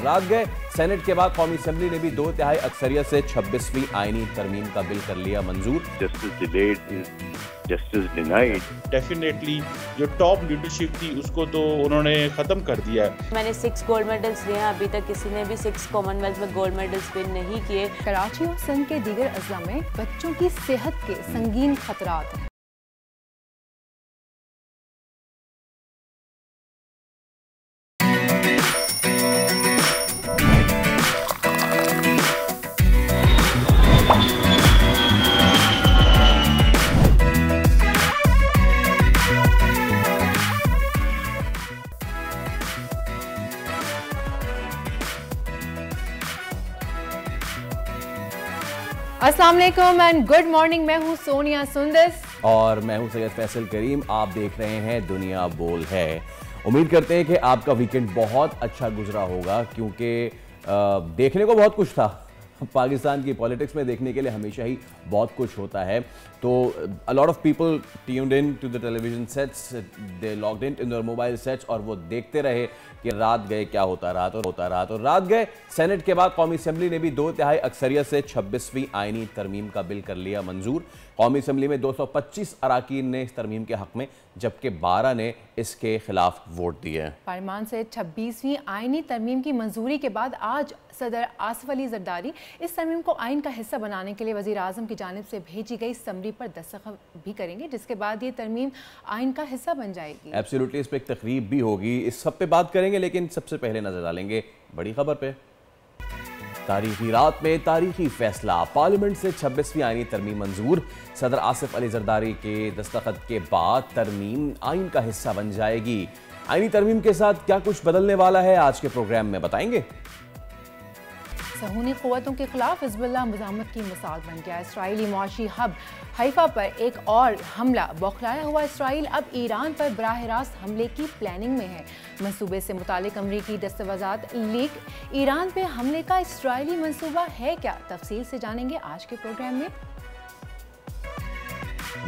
रात गए सेनेट के बाद कौमी असेंबली ने भी 2/3 अक्सरियत से 26वीं आईनी तरमीम का बिल कर लिया मंजूर। Justice delayed is justice denied. Definitely जो टॉप लीडरशिप थी उसको तो उन्होंने खत्म कर दिया है। मैंने 6 गोल्ड मेडल्स लिए हैं, अभी तक किसी ने भी 6 कॉमनवेल्थ में गोल्ड मेडल्स विन नहीं किए। कराची और सिंध के दीगर अजला में बच्चों की सेहत के संगीन खतरात हैं। अस्सलाम वालेकुम एंड गुड मॉर्निंग। मैं हूँ सोनिया सुंदस और मैं हूँ सैयद फैसल करीम। आप देख रहे हैं दुनिया बोल है। उम्मीद करते हैं कि आपका वीकेंड बहुत अच्छा गुजरा होगा, क्योंकि देखने को बहुत कुछ था। पाकिस्तान की पॉलिटिक्स में देखने के लिए हमेशा ही बहुत कुछ होता है। तो a lot of people tuned in to the television sets, they logged in their mobile sets और वो देखते रहे कि रात गए क्या होता रहा। तो रात गए सेनेट के बाद कौमी असेंबली ने भी 2/3 अक्सरियत से 26वीं आईनी तरमीम का बिल कर लिया मंजूर। कौमी असेंबली में 225 अराकीन ने इस तरमीम के हक में, जबकि 12 ने इसके खिलाफ वोट दिए। पार्लियामान से 26वीं आईनी तरमीम की मंजूरी के बाद आज सदर आसिफ अली जरदारी इस तरमीम को आइन का हिस्सा बनाने के लिए वज़ीर आज़म की जानिब से भेजी गई समरी पर दस्तखत भी करेंगे, जिसके बाद ये तरमीम आइन का हिस्सा बन जाएगी। एब्सोल्युटली, इस पर एक तकरीब भी होगी, इस सब पे बात करेंगे, लेकिन सबसे पहले नजर डालेंगे बड़ी खबर पे। तारीखी रात में तारीखी फैसला, पार्लियामेंट से 26वीं आईनी तरमीम मंजूर। सदर आसिफ अली जरदारी के दस्तखत के बाद तरमीम आइन का हिस्सा बन जाएगी। आईनी तरमीम के साथ क्या कुछ बदलने वाला है, आज के प्रोग्राम में बताएंगे। सहूनी क़ुव्वतों के खिलाफ हिज़्बुल्लाह मुज़ाहमत की मिसाल बन गया। इसराइली मुआशी हब हैफा पर एक और हमला। बौखलाया हुआ इसराइल अब ईरान पर बराह रास्त हमले की प्लानिंग में है। मंसूबे से मुतालिक अमरीकी दस्तावेज़ात लीक। ईरान पे हमले का इसराइली मंसूबा है क्या, तफसील से जानेंगे आज के प्रोग्राम में।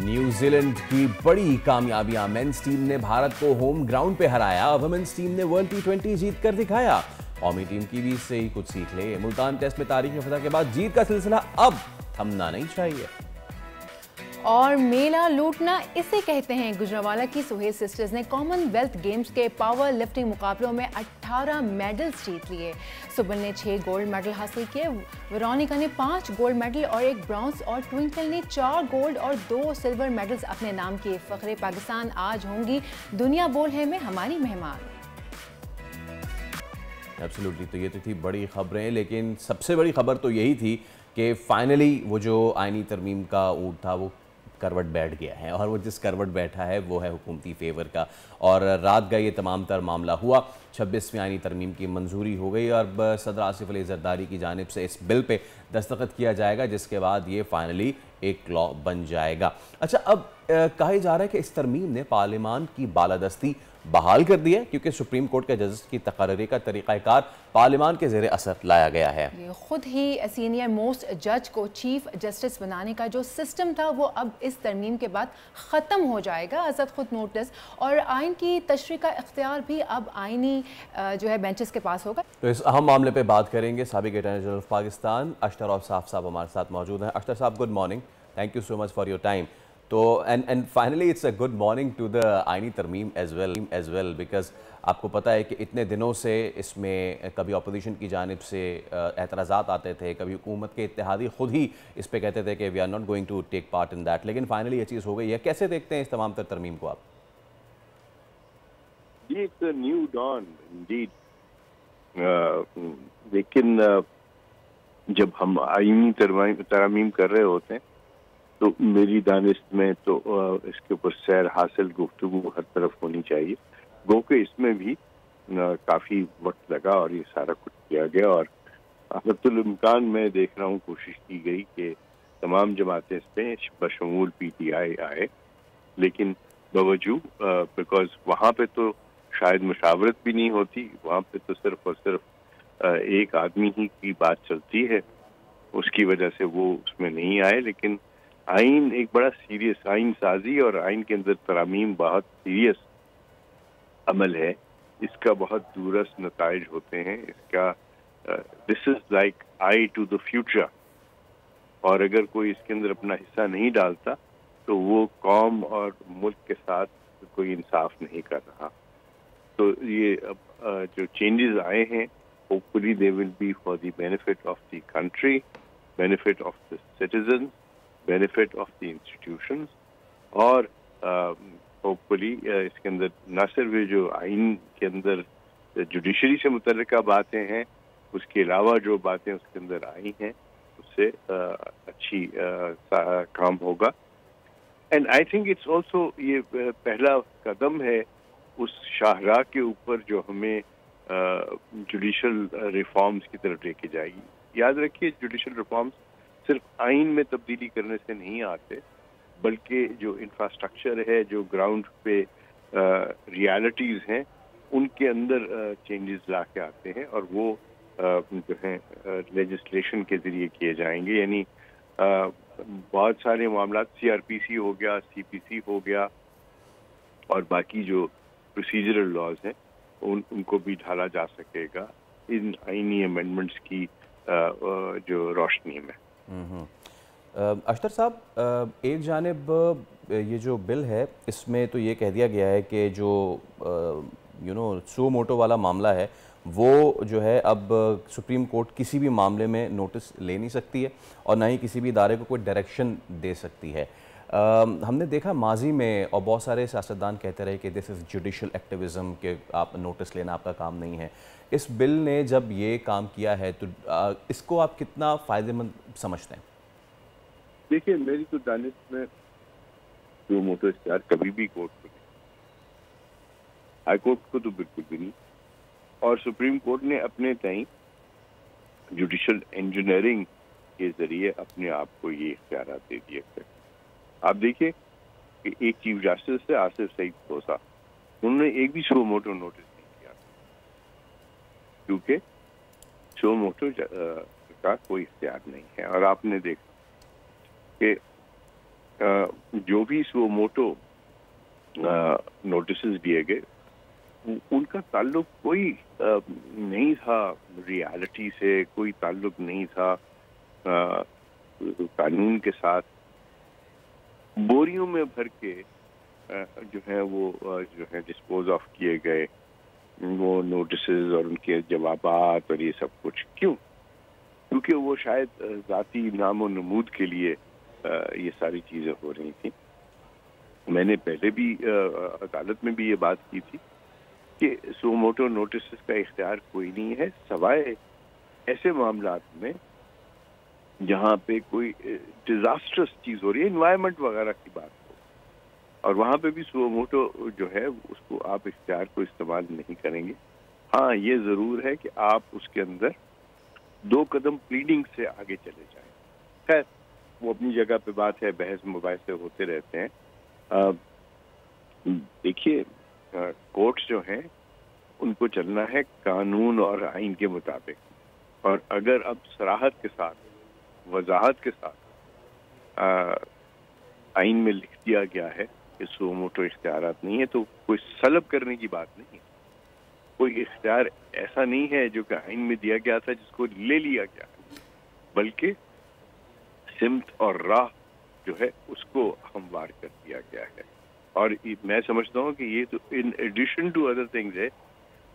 न्यूजीलैंड की बड़ी कामयाबियां, मेंस टीम ने भारत को होम ग्राउंड पे हराया। वुमेन्स टीम ने वर्ल्ड T20 जीत कर दिखाया। कौमी टीम की भी इससे ही कुछ सीख ले। मुल्तान टेस्ट में तारीखी फतह के बाद जीत का सिलसिला अब थमना नहीं चाहिए। और मेला लूटना इसे कहते हैं। गुजरांवाला की सुहेल सिस्टर्स ने कॉमनवेल्थ गेम्स के पावर लिफ्टिंग मुकाबलों में 18 मेडल्स जीत लिए। सुबल ने 6 गोल्ड मेडल हासिल किए, वेरोनिका ने 5 गोल्ड मेडल और 1 ब्रॉन्ज और ट्विंकल ने 4 गोल्ड और 2 सिल्वर मेडल्स अपने नाम किए। फखरे पाकिस्तान आज होंगी दुनिया बोल है में हमारी मेहमान। एब्सोल्युटली, तो ये तो थी बड़ी खबरें, लेकिन सबसे बड़ी खबर तो यही थी कि फाइनली वो जो आईनी तरमीम का ऊँट था वो करवट बैठ गया है, और वो जिस करवट बैठा है वो है हुकूमती फेवर का। और रात का ये तमाम तर मामला हुआ, 26वीं आईनी तरमीम की मंजूरी हो गई और अब सदर आसिफ अली जरदारी की जानिब से इस बिल पे दस्तखत किया जाएगा, जिसके बाद ये फाइनली एक लॉ बन जाएगा। अच्छा, अब कहा जा रहा है कि इस तरमीम ने पार्लियामान की बालादस्ती बहाल कर दी है, क्योंकि सुप्रीम कोर्ट के जजेस की तकर्री का तरीक़ाकार पार्लियामान के ज़ेरे असर लाया गया है। ये खुद ही सीनियर मोस्ट जज को चीफ जस्टिस बनाने का जो सिस्टम था वो अब इस तरमीम के बाद ख़त्म हो जाएगा। आज़ाद खुद नोटिस और आइन की तशरीह का इख्तियार भी अब आइनी जो है बेंचेस के पास होगा। तो इस अहम मामले पे बात करेंगे। साबिक़ attorney general of Pakistan Ashtar Ausaf साहब हमारे साथ मौजूद हैं। अशतर साहब, good morning, thank you so much for your time. तो and finally it's a good morning to the आईनी तरमीम एज वेल बिकॉज आपको पता है कि इतने दिनों से इसमें कभी अपोजिशन की जानिब से एतराज़ात आते थे, कभी हुकूमत के इत्तेहादी खुद ही इस पे कहते थे कि we are not going to take part in that, लेकिन फाइनली ये चीज़ हो गई है। कैसे देखते हैं इस तमाम तर तरमीम को आप? जी, it's a new dawn indeed, लेकिन जब हम आईनी तरमीम कर रहे होते हैं तो मेरी दानिश में तो इसके ऊपर सैर हासिल गुफ्तगू हर तरफ होनी चाहिए। गो के इसमें भी काफ़ी वक्त लगा और ये सारा कुछ किया गया, और हदतुल इम्कान में देख रहा हूँ कोशिश की गई कि तमाम जमातें इसमें बशमूल PTI आए, लेकिन बावजूद बिकॉज वहाँ पे तो शायद मुशावरत भी नहीं होती, वहाँ पे तो सिर्फ और सिर्फ एक आदमी ही की बात चलती है, उसकी वजह से वो उसमें नहीं आए। लेकिन आइन एक बड़ा सीरियस, आइन साजी और आइन के अंदर तरामीम बहुत सीरियस अमल है, इसका बहुत दूरस नताइज होते हैं, इसका this is like I to the future, और अगर कोई इसके अंदर अपना हिस्सा नहीं डालता तो वो कौम और मुल्क के साथ कोई इंसाफ नहीं कर रहा। तो ये जो चेंजेस आए हैं, hopefully they will be for the benefit of the country, benefit of the citizen, benefit of the institutions, और होपफुली इसके अंदर न सिर्फ ये जो आइन के अंदर जुडिशरी से मुतल्लिका बातें हैं, उसके अलावा जो बातें उसके अंदर आई हैं उससे अच्छी काम होगा। And I think it's also ये पहला कदम है उस शाहराह के ऊपर जो हमें जुडिशल रिफॉर्म्स की तरफ लेके जाएगी। याद रखिए, जुडिशल रिफॉर्म्स सिर्फ आइन में तब्दीली करने से नहीं आते, बल्कि जो इंफ्रास्ट्रक्चर है, जो ग्राउंड पे रियलिटीज़ हैं, उनके अंदर चेंजेस ला के आते हैं, और वो जो है लेजिस्लेशन के ज़रिए किए जाएंगे। यानी बहुत सारे मामला, सीआरपीसी हो गया, सीपीसी हो गया, और बाकी जो प्रोसीजरल लॉज हैं उनको भी ढाला जा सकेगा इन आईनी अमेंडमेंट्स की जो रोशनी में। अख्तर साहब, एक जानिब ये जो बिल है इसमें तो ये कह दिया गया है कि जो सो मोटो वाला मामला है वो जो है अब सुप्रीम कोर्ट किसी भी मामले में नोटिस ले नहीं सकती है और ना ही किसी भी इदारे को कोई डायरेक्शन दे सकती है। हमने देखा माजी में, और बहुत सारे सियासतदान कहते रहे कि दिस इज़ जुडिशल एक्टिविज़म, कि आप नोटिस लेना आपका काम नहीं है। इस बिल ने जब ये काम किया है तो इसको आप कितना फ़ायदेमंद समझते हैं? देखिए, मेरी तो दानिश में जो मोटो इख्तियार कभी भी कोर्ट को नहीं, हाई कोर्ट को तो बिल्कुल भी नहीं, और सुप्रीम कोर्ट ने अपने ताईं जुडिशल इंजीनियरिंग के जरिए अपने आप को ये इख्तियार दे दिए थे। आप देखिए कि एक चीफ जस्टिस थे आसिफ सईद खोसा, उन्होंने एक भी शो मोटो नोटिस नहीं किया, क्योंकि शो मोटो का कोई इख्तियार नहीं है। और आपने देखा कि जो भी शो मोटो नोटिस दिए गए, उनका ताल्लुक कोई नहीं था रियलिटी से, कोई ताल्लुक नहीं था कानून के साथ। बोरियों में भर के जो है वो जो है डिस्पोज ऑफ किए गए वो नोटिसेस और उनके जवाबात और ये सब कुछ। क्यों? क्योंकि वो शायद ज़ाती नामो नमूद के लिए ये सारी चीज़ें हो रही थी। मैंने पहले भी अदालत में भी ये बात की थी कि सो मोटो नोटिस का इख्तियार कोई नहीं है, सवाए ऐसे मामलात में जहाँ पे कोई डिजास्टर्स चीज़ हो रही है, इन्वायरमेंट वगैरह की बात हो, और वहाँ पे भी सो मोटो जो है उसको आप इख्तियार को इस्तेमाल नहीं करेंगे। हाँ, ये ज़रूर है कि आप उसके अंदर 2 कदम प्लीडिंग से आगे चले जाएं। खैर, वो अपनी जगह पे बात है, बहस मुबाहिसे होते रहते हैं। देखिए, कोर्ट्स जो हैं उनको चलना है कानून और आइन के मुताबिक, और अगर अब सराहत के साथ, वजाहत के साथ आइन में लिख दिया गया है कि सो मोटो इख्तियारात नहीं है, तो कोई सलब करने की बात नहीं है। कोई इख्तियार ऐसा नहीं है जो कि आइन में दिया गया था जिसको ले लिया गया है, बल्कि सिमत और राह जो है उसको हमवार कर दिया गया है। और मैं समझता हूँ कि ये तो in addition to other things है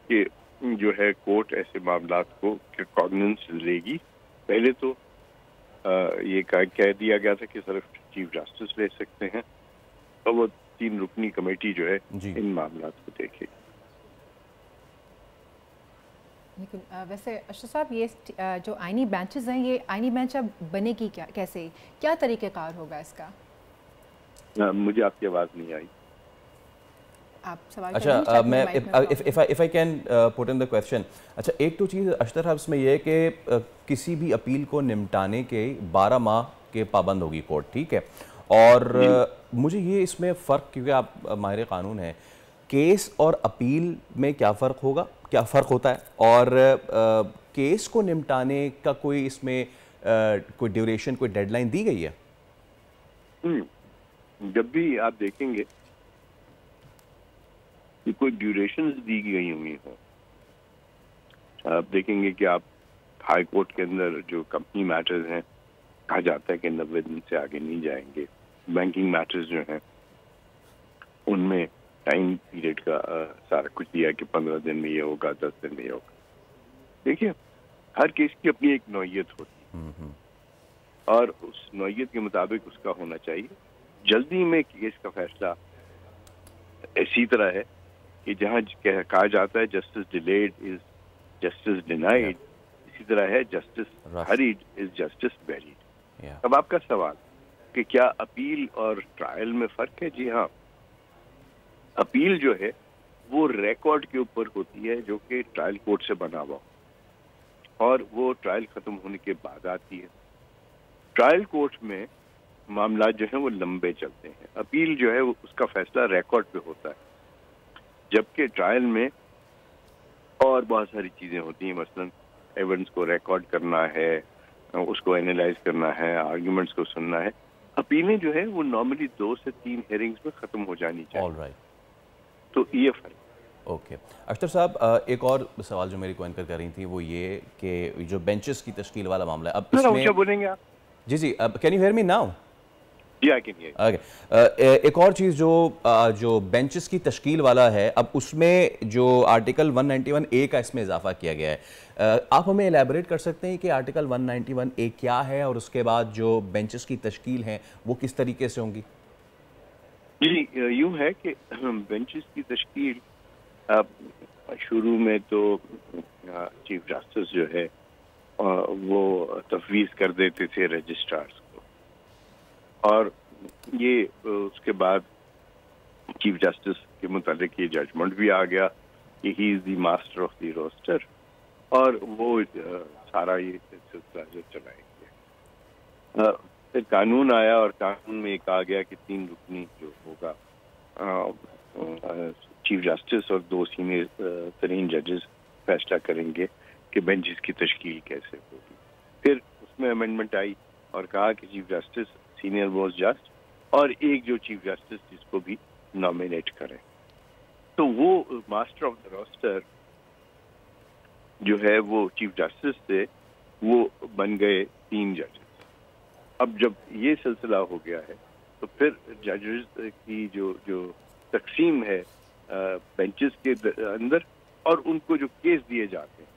कि जो है कोर्ट ऐसे मामलात को कॉग्निजेंस लेगी। पहले तो ये कह दिया गया था कि सिर्फ चीफ जस्टिस ले सकते हैं, और वो 3 रुकनी कमेटी जो है इन मामलात को देखेगी। लेकिन वैसे अशरफ साहब, ये जो आईनी बेंचेस हैं, ये आईनी बेंच अब बनेगी कैसे, क्या तरीक़ेकार होगा इसका? मुझे आपकी आवाज़ नहीं आई। आप सवाल अच्छा, मैं if I can put in the question. अच्छा, एक तो चीज़ अशतर साहब इसमें यह है कि किसी भी अपील को निपटाने के 12 माह के पाबंद होगी कोर्ट, ठीक है। और मुझे ये इसमें फ़र्क, क्योंकि आप माहिर कानून हैं, केस और अपील में क्या फ़र्क होगा, क्या फ़र्क होता है, और केस को निपटाने का कोई इसमें कोई ड्यूरेशन, कोई डेडलाइन दी गई है? जब भी आप देखेंगे कि कोई ड्यूरेशंस दी गई हुई हो, आप देखेंगे कि आप हाई कोर्ट के अंदर जो कंपनी मैटर्स हैं कहा जाता है कि 90 दिन से आगे नहीं जाएंगे। बैंकिंग मैटर्स जो हैं उनमें टाइम पीरियड का सारा कुछ दिया कि 15 दिन में ये होगा, 10 दिन में ये होगा। देखिए, हर केस की अपनी एक नौयत होती है और उस नौयत के मुताबिक उसका होना चाहिए। जल्दी में केस का फैसला इसी तरह है कि जहाँ कहा जाता है justice delayed is justice denied, इसी तरह है justice hurried is justice buried. अब आपका सवाल कि क्या अपील और ट्रायल में फर्क है? जी हाँ, अपील जो है वो रिकॉर्ड के ऊपर होती है जो कि ट्रायल कोर्ट से बना हुआ और वो ट्रायल खत्म होने के बाद आती है। ट्रायल कोर्ट में मामला जो है वो लंबे चलते हैं, अपील जो है वो उसका फैसला रिकॉर्ड पे होता है, जबकि ट्रायल में और बहुत सारी चीजें होती हैं, मसलन एविडेंस को रिकॉर्ड करना है, उसको एनालाइज करना है, आर्ग्यूमेंट्स को सुनना है। अपीलें जो है वो नॉर्मली 2 से 3 हेयरिंग्स में खत्म हो जानी चाहिए। ऑलराइट, तो ये फर्क। ओके अख्तर साहब, एक और सवाल जो मेरी को एंकर कर रही थी वो ये कि जो बेंचेस की तश्कील वाला मामला है, अब इसमें क्या बोलेंगे आप? जी जी, अब can you hear me now? एक और चीज़ जो बेंचेस की तश्कील वाला है, अब उसमें जो आर्टिकल 191A का इसमें इजाफा किया गया है, आप हमें एलैबोरेट कर सकते हैं कि आर्टिकल 191A क्या है और उसके बाद जो बेंचेस की तश्कील हैं वो किस तरीके से होंगी? जी, यूँ है कि बेंचेस की तश्कील शुरू में तो चीफ जस्टिस जो है वो तफवीज़ कर देते थे रजिस्ट्रार्स को, और ये उसके बाद चीफ जस्टिस के मुतालिक ये जजमेंट भी आ गया कि he is the master of the roster, और वो सारा ये सिलसिला जो चलाएंगे। फिर कानून आया और कानून में कहा गया कि 3 रुकनी जो होगा, चीफ जस्टिस और 2 सीनियर तरीन जजेस फैसला करेंगे कि बेंचेस की तश्कील कैसे होगी। फिर उसमें अमेंडमेंट आई और कहा कि चीफ जस्टिस सीनियर मोस्ट जज और एक जो चीफ जस्टिस जिसको भी नॉमिनेट करें। तो वो मास्टर ऑफ द रोस्टर जो है वो चीफ जस्टिस से वो बन गए 3 जजेस। अब जब ये सिलसिला हो गया है तो फिर जजेस की जो तकसीम है बेंचेस के अंदर और उनको जो केस दिए जाते हैं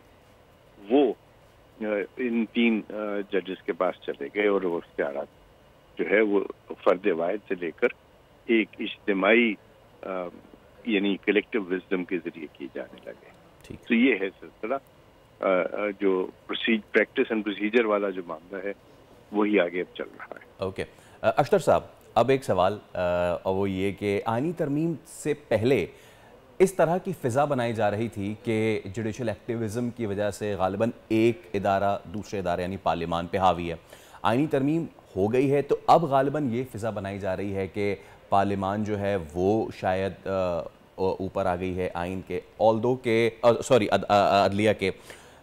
वो इन 3 जजेस के पास चले गए, और वो इख्तियारात जो है वो फर्द वाहिद से लेकर एक इज्तिमाई यानी कलेक्टिव विजडम के जरिए किए जाने लगे। तो ये है सिलसिला, जो प्रैक्टिस एंड प्रोसीजर वाला जो मामला है वही आगे अब चल रहा है। ओके अख्तर साहब, अब एक सवाल और वो ये कि आईनी तरमीम से पहले इस तरह की फ़िज़ा बनाई जा रही थी कि जुडिशल एक्टिविज़म की वजह से गालिबन एक इदारा दूसरे इदारे यानी पार्लियामान पे हावी है। आईनी तरमीम हो गई है तो अब गालिबन ये फ़िज़ा बनाई जा रही है कि पार्लियामान जो है वो शायद ऊपर आ गई है आइन के, ऑल्दो के सॉरी अदलिया के।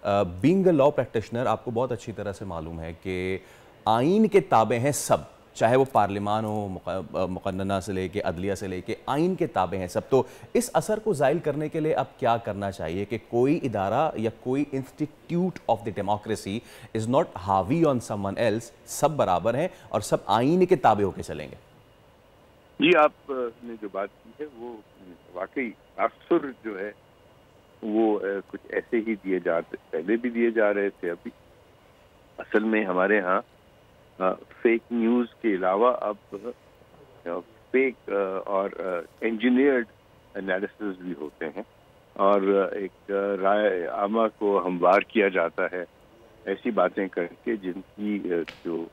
बीइंग अ लॉ प्रैक्टिशनर आपको बहुत अच्छी तरह से मालूम है कि आइन के ताबे हैं सब, चाहे वो पार्लियामान हो, मुक़न्नना से लेके अदलिया से लेके, आइन के ताबे हैं सब। तो इस असर को ज़ाइल करने के लिए अब क्या करना चाहिए कि कोई इदारा या कोई institute of the democracy is not हावी ऑन समवन एल्स, सब बराबर हैं और सब आइन के ताबे होकर चलेंगे? जी, आपने जो बात की है वो वाकई अक्सर जो है वो कुछ ऐसे ही दिए जाते, पहले भी दिए जा रहे थे। अभी असल में हमारे यहाँ फेक न्यूज़ के अलावा अब फेक और इंजीनियर्ड एनालिसिस भी होते हैं, और एक राय आमा को हमवार किया जाता है ऐसी बातें करके जिनकी जो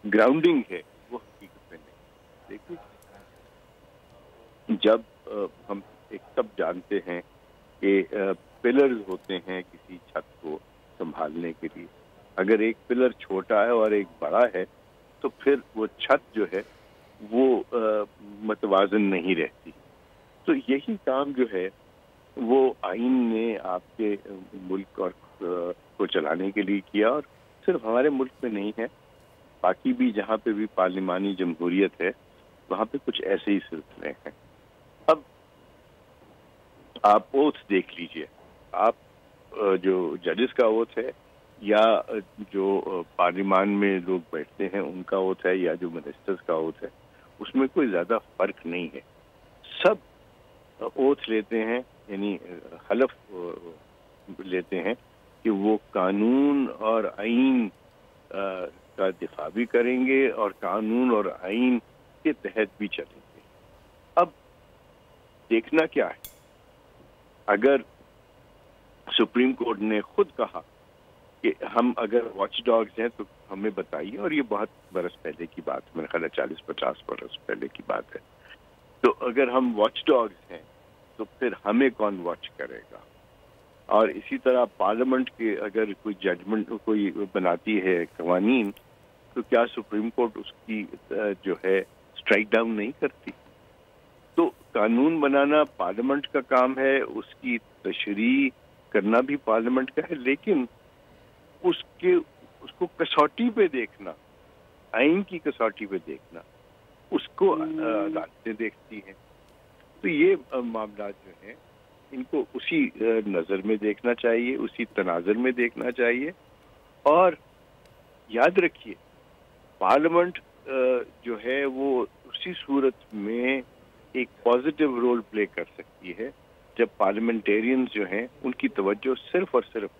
ग्राउंडिंग है वो हकीकत में नहीं। देखिए, जब हम एक सब जानते हैं कि पिलर्स होते हैं किसी छत को संभालने के लिए, अगर एक पिलर छोटा है और एक बड़ा है तो फिर वो छत जो है वो मतवाजन नहीं रहती। तो यही काम जो है वो आइन ने आपके मुल्क और को चलाने के लिए किया, और सिर्फ हमारे मुल्क में नहीं है, बाकी भी जहाँ पे भी पार्लिमानी जमहूरियत है वहाँ पे कुछ ऐसे ही सिलसिले हैं। अब आप ओथ देख लीजिए, आप जो जजेस का ओथ है या जो पार्लियामान में लोग बैठते हैं उनका ओथ है या जो मिनिस्टर्स का ओथ है, उसमें कोई ज्यादा फर्क नहीं है। सब ओथ लेते हैं, यानी हलफ लेते हैं कि वो कानून और आइन का दिफा भी करेंगे और कानून और आइन के तहत भी चलेंगे। अब देखना क्या है, अगर सुप्रीम कोर्ट ने खुद कहा कि हम अगर वॉच डॉग्स हैं तो हमें बताइए, और ये बहुत बरस पहले की बात, मेरे ख्याल 40-50 बरस पहले की बात है, तो अगर हम वॉच डॉग्स हैं तो फिर हमें कौन वॉच करेगा? और इसी तरह पार्लियामेंट के अगर कोई जजमेंट कोई बनाती है कवानीन, तो क्या सुप्रीम कोर्ट उसकी जो है स्ट्राइक डाउन नहीं करती? तो कानून बनाना पार्लियामेंट का काम है, उसकी तशरीह करना भी पार्लियामेंट का है, लेकिन उसको कसौटी पे देखना, आइन की कसौटी पे देखना, उसको अदालतें देखती हैं। तो ये मामला जो है इनको उसी नज़र में देखना चाहिए, उसी तनाज़र में देखना चाहिए। और याद रखिए, पार्लियामेंट जो है वो उसी सूरत में एक पॉजिटिव रोल प्ले कर सकती है जब पार्लियामेंटेरियंस जो हैं उनकी तवज्जो सिर्फ और सिर्फ